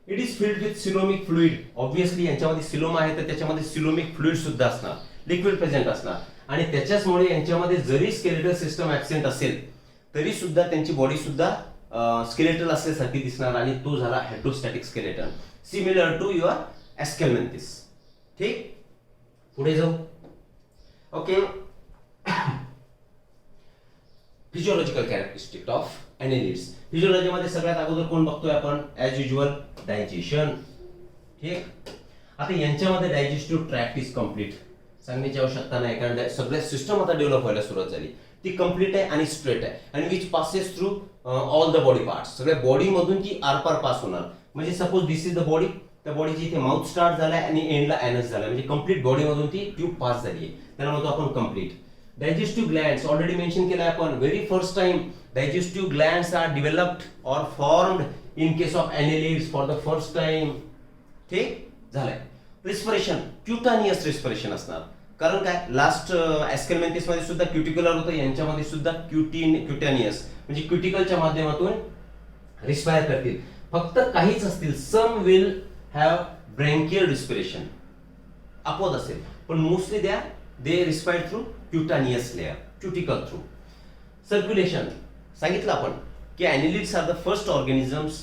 A: It is filled with coelomic fluid. Obviously यांच्यामध्ये सिलोम आहे तर त्याच्यामध्ये सिलोमिक फ्लुइड सुद्धा असणार, लिक्विड प्रेझेंट असणार. आणि त्याच्याचमुळे यांच्यामध्ये जरी स्केलेटल सिस्टम ऍब्सेंट असेल तरी सुद्धा त्यांची बॉडी सुद्धा स्केलेटल असल्यासारखी दिसणार, आणि तो झाला hydrostatic skeleton, similar to your aschelminthes. ठीक, पुढे जाऊ. Okay. Physiological characteristic of annelids. Physiology मध्ये सगळ्यात अगोदर कोण बघतोय आपण? As usual digestion. ठीक, आता यांच्यामध्ये डायजेस्टिव्ह ट्रॅक्ट इज कम्प्लीट. सांगण्याची आवश्यकता नाही, कारण सगळ्या सिस्टम आता डेव्हलप व्हायला सुरुवात झाली. ती कम्प्लीट आहे आणि स्ट्रेट आहे, आणि which passes through all the body parts. सगळ्या बॉडी मधून ती आरपार पास होणार. म्हणजे suppose this is the body, त्या बॉडीची इथे माउथ स्टार्ट झालाय आणि एंडला एनस झालाय, म्हणजे कंप्लीट बॉडी मधून ती ट्यूब पास झाली आहे. त्याला म्हणतो आपण complete. Digestive glands already mention केलाय आपण. Very first time digestive glands are developed or formed in case of annelids for the first time. ठीक झालंय. रिस्पिरेशन क्युटानियस रिस्पिरेशन असणार, कारण काय लास्ट एस्केलमेंथिस मध्ये सुद्धा क्युटिकुलर होतं, यांच्यामध्ये सुद्धा क्युटानियस म्हणजे क्युटिकलच्या माध्यमातून रिस्पायर करतील. फक्त काहीच असतील, some will have branchial respiration, अपवाद असेल, पण mostly they respire through cutaneous layer, cuticle through. Circulation सांगितलं आपण की annelids are the first organisms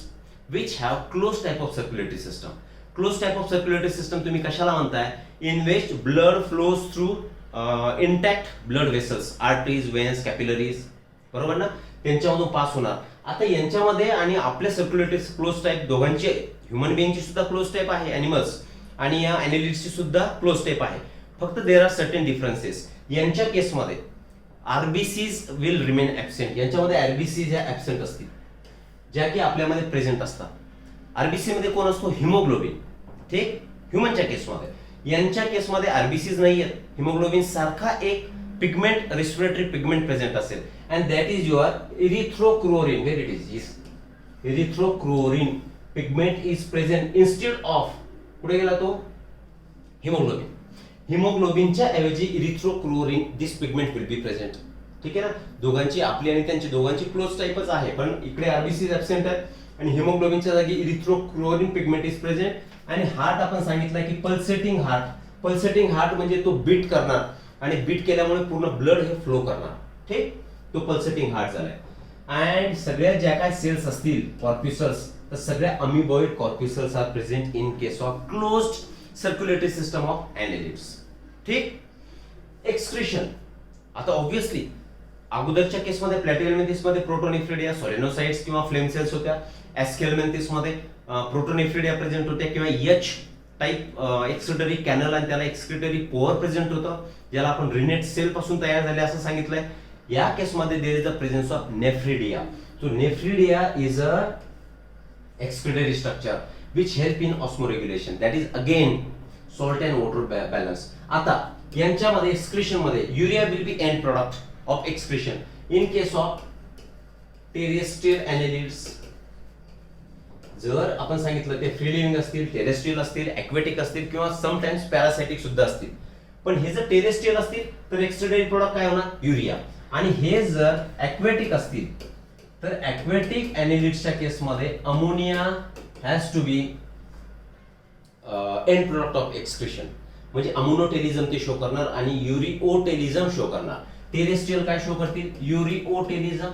A: which have close type of circulatory system. Close type of circulatory system तुम्ही कशाला म्हणताय? In which blood flows through intact blood vessels, arteries, veins, capillaries, बरोबर ना, त्यांच्यामधून pass होणार. आता यांच्यामध्ये आणि आपल्या सर्क्युलेटरी क्लोज टाइप दोघांची, ह्युमन बिईंगची सुद्धा क्लोज टाइप आहे एनिमल्स, आणि या एनिलिड्सची सुद्धा क्लोज टाइप आहे. फक्त देर आर सर्टन डिफरन्सेस. यांच्या केसमध्ये आरबीसीज विल रिमेन ऍबसेंट. यांच्यामध्ये आरबीसीज ह्या ऍबसेंट असतील, ज्या की आपल्यामध्ये प्रेझेंट असतात. आरबीसी मध्ये कोण असतो? हिमोग्लोबिन. ठीक, ह्युमनच्या केसमध्ये. यांच्या केसमध्ये आरबीसीज नाही आहेत, हिमोग्लोबिन सारखा एक पिगमेंट, रेस्पिरेटरी पिगमेंट प्रेझेंट असेल, and that is your erythrocruorin. Where it is erythrocruorin pigment is present instead of, कुठे गेला तो? हिमोग्लोबिन. हिमोग्लोबिनच्या ऐवजी erythrocruorin this pigment will be present. ठीक आहे ना, दोघांची आपली आणि त्यांची दोघांची क्लोज टाइपच आहे, पण इकडे आरबीसीज ऍबसेंट आहे आणि हिमोग्लोबिनच्या जागी इरिथ्रोक्रोरिन पिगमेंट इज प्रेझेंट. आणि हार्ट आपण सांगितलं की पल्सेटिंग हार्ट. पल्सेटिंग हार्ट म्हणजे तो बीट करणार, आणि बीट केल्यामुळे पूर्ण ब्लड हे फ्लो करणार. ठीक, तो पल्सेटिंग हार्ट झालाय. अँड सगळ्या ज्या काय सेल्स असतील कॉर्प्युसल्स, तर सगळ्या amoeboid corpuscles are present in case of closed circulatory system of annelids. ठीक, एक्सक्रीशन. आता ऑब्विसली अगोदरच्या केसमध्ये प्लॅटिहेल्मिंथिस मध्ये प्रोटोनेफ्रिडिया, सोलेनोसाइट्स किंवा फ्लेम सेल्स होत्या. एस्केलमेंथिस मध्ये प्रोटोनेफ्रिडिया प्रेझेंट होत्या किंवा एच टाइप एक्सक्रिटरी कॅनल आणि त्याला एक्सक्रिटरी पोअर प्रेझेंट होतं, ज्याला आपण रिनेट सेल पासून तयार झाले असं सांगितलंय. या केसमध्ये there is a presence of nephridia. So nephridia is a excretory structure which help in osmoregulation, that is again salt and water balance. आता यांच्यामध्ये एक्सक्रीशन मध्ये urea will be end product of excretion in case of terrestrial annelids. जर आपण सांगितलं ते free living असतील, terrestrial असतील, aquatic असतील किंवा समटाइम्स पॅरासाइटिक सुद्धा असतील, पण हे जर टेरेस्ट्रियल असतील तर एक्स्ट्रा प्रोडक्ट काय होणार, युरिया. आणि हे जर ॲक्वेटिक असतील तर ॲक्वेटिक ॲनेलिड्सच्या केसमध्ये ammonia has to be end product of excretion, म्हणजे अमोनोटेलिझम ते शो करणार आणि युरिओटेलिझम शो करणार. टेरेस्ट्रियल काय शो करतील, युरिओटेलिझम.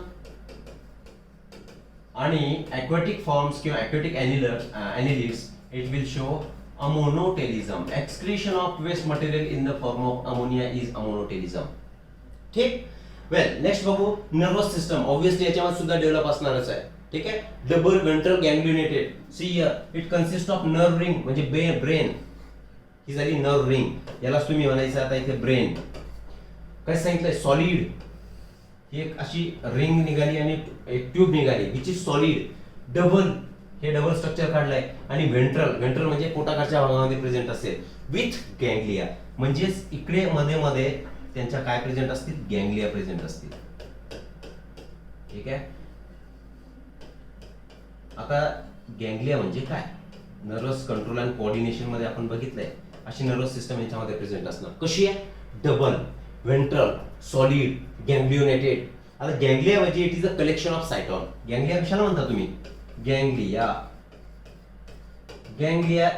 A: आणि ॲक्वेटिक फॉर्म्स किंवा aquatic annelids it will show ammonotelism. Excretion of waste material in the form of ammonia is ammonotelism. ठीक. वेल, नेक्स्ट बघू नर्वस सिस्टम. ऑब्विसली याच्यामध्ये सुद्धा डेव्हलप असणारच आहे. ठीक आहे. Double ventral ganglionated. See here it consist of nerve ring, म्हणजे brain ही झाली नर्व रिंग. यालाच तुम्ही म्हणायचं आता इथे ब्रेन. काय सांगितलंय, सॉलिड. ही एक अशी रिंग निघाली आणि एक ट्यूब निघाली विच इज सॉलिड. डबल, हे डबल स्ट्रक्चर काढलंय. आणि वेंट्रल म्हणजे पोटाकडच्या भागामध्ये प्रेझेंट असेल विथ गँग्लिया, म्हणजेच इकडे मध्ये मध्ये त्यांच्या काय प्रेझेंट असतील, गँग्लिया प्रेझेंट असतील. ठीक आहे. आता गँग्लिया म्हणजे काय, नर्वस कंट्रोल अँड कोऑर्डिनेशन मध्ये आपण बघितलंय अशी नर्वस सिस्टम याच्यामध्ये प्रेझेंट असणार. कशी आहे, डबल, वेंट्रल, सॉलिड, गँग्लियोनेटेड. आता गँग्लिया म्हणजे it is a collection of cyton. Ganglia कशाला म्हणता तुम्ही, ganglia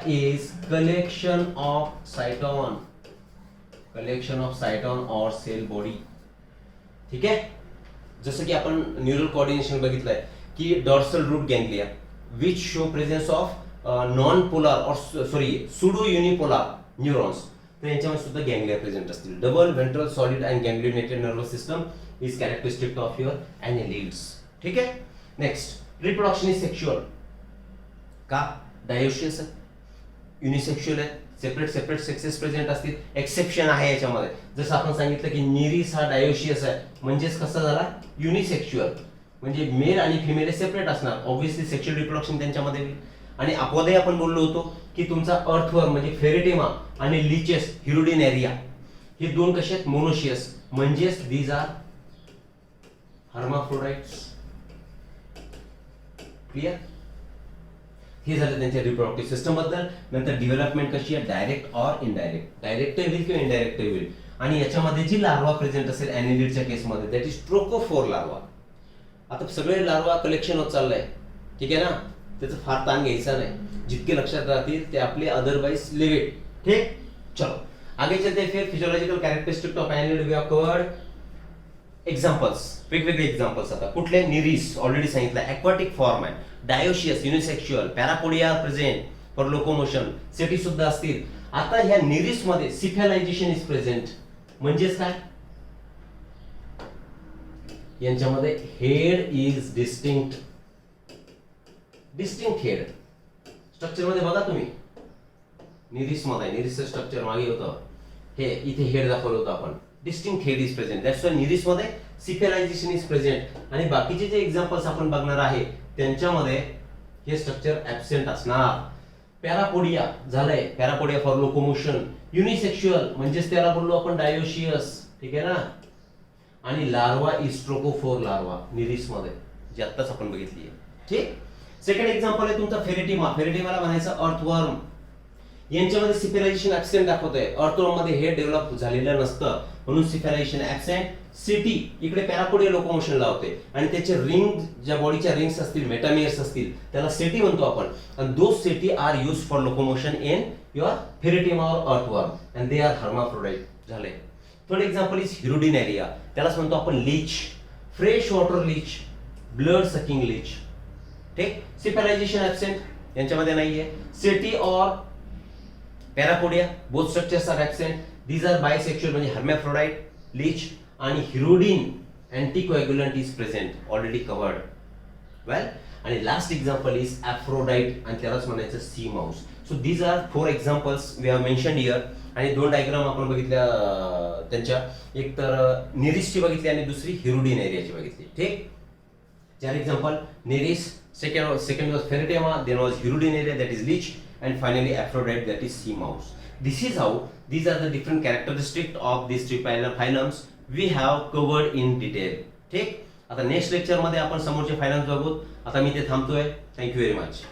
A: is collection of cyton, collection of cyton और सेल बॉडी. ठीक आहे. जसं की आपण न्यूरल कोऑर्डिनेशन बघितलंय की dorsal root ganglia which show presence of non polar और सुडो युनिपोलार न्यूरॉन्स. तर यांच्यामध्ये सुद्धा गँग्लिया प्रेझेंट असतील. Double, ventral, solid and ganglionated nervous system is characteristic of your annelids. ठीक आहे. Next, reproduction is sexual. का, डायोशियस आहे, unisexual आहे, सेपरेट सेक्सेस प्रेझेंट असतील. एक्सेप्शन आहे याच्यामध्ये, जसं आपण सांगितलं की निरीस हा डायोशियस आहे, म्हणजेच कसा झाला, युनिसेक्शुअल, म्हणजे मेल आणि फिमेल सेपरेट असणार. ऑब्व्हियसली सेक्शुअल रिप्रोडक्शन त्यांच्यामध्ये होईल. आणि अगोदर आपण बोललो होतो की तुमचा अर्थवर्म म्हणजे फेरेटिमा आणि लिचेस, हिरुडिनेरिया, हे दोन कसे आहेत, मोनोशियस, म्हणजेच दीज आर हर्माफ्रोडाइट्स. क्लिअर. हे झालं त्यांच्या रिप्रोडक्टिव्ह सिस्टम बद्दल. नंतर डेव्हलपमेंट कशी आहे, डायरेक्ट ऑर इनडायरेक्ट, डायरेक्ट होईल किंवा इनडायरेक्ट होईल. आणि याच्यामध्ये जी लार्वा प्रेझेंट असेल ॲनेलिडच्या केसमध्ये दॅट इज ट्रोकोफोर लार्वा. आता सगळे लार्वा कलेक्शन होत चाललंय. ठीक आहे ना, त्याचं फार ताण घ्यायचा नाही, जितके लक्षात राहतील ते आपले अदरवाइज लिव्ह. ठीक. चलो आगे चलते हैं. फिर physiological characteristic of animal we have covered. Examples, वेगवेगळे एक्झाम्पल्स. आता कुठले, निरीस ऑलरेडी सांगितलं, ॲक्वाटिक फॉर्म आहे, dioecious, unisexual, parapodia present for locomotion, setae सुद्धा असतील. आता ह्या निरीस मध्ये सिफेलायझेशन इज प्रेझेंट, म्हणजेच काय, यांच्यामध्ये head is distinct head. Structure मध्ये बघा तुम्ही, निरीस मध्ये, निरीसचं स्ट्रक्चर मागे होतं, हे इथे हेड दाखवलं होतं आपण. Distinct head is present, that's why Nereis मध्ये सिफेलायझेशन इज प्रेझेंट. आणि बाकीचे जे एक्झाम्पल्स आपण बघणार आहे त्यांच्यामध्ये हे स्ट्रक्चर ऍब्सेंट असणार. पॅरापोडिया झालंय, पॅरापोडिया फॉर लोकोमोशन. युनिसेक्शुअल म्हणजेच त्याला बोललो आपण डायोशियस. ठीक आहे ना. आणि लार्वा इज ट्रोकोफोर लार्वा निरीस मध्ये, जी आत्ताच आपण बघितली आहे. ठीक. सेकंड एक्झाम्पल आहे तुमचा फेरेटिमा. फेरेटिमाला म्हणायचं अर्थवर्म. यांच्यामध्ये सिफेलायझेशन ऍब्सेंट दाखवतोय. अर्थवर्म मध्ये हे डेव्हलप झालेलं नसतं, म्हणून सिफेलायझेशन ऍब्सेंट. सिटी इकडे पॅरापोडिया लोकोमोशन लावते आणि त्याचे रिंग, ज्या बॉडीच्या रिंग्स असतील, मेटामियर्स असतील, त्याला सेटी म्हणतो आपण. आणि those setae are use for locomotion in your Pheretima और earthworm and they are hermaphrodite झाले. Third example is Hirudinaria. त्यालाच म्हणतो आपण leech, fresh water leech, blood sucking leech. ठीक. सिफेलायझेशन ऍब्सेंट यांच्यामध्ये नाहीये. सेटी और parapodia both structures are absent. These are bisexual म्हणजे हर्माफ्रोडाइट, लीच. आणि hirudin anticoagulant is present, already covered. Well. आणि लास्ट एक्झाम्पल इज ॲफ्रोडाइट आणि त्यालाच म्हणायचं sea mouse. So these R 4 examples we have mentioned here. आणि 2 diagram आपण बघितल्या त्यांच्या, एक तर निरीसची बघितली आणि दुसरी हिरुडिनेरियाची बघितली. ठीक. 4 example, निरीस, second was Feretema, then was Hirudineria, that is leech, and finally Aphrodite, that is sea mouse. This is how, these are the different characteristics of these 3 phylums we have covered in detail. ठीक. आता next lecture मध्ये आपण समोरचे फायलम्स बघू. आता मी ते थांबतोय. Thank you very much.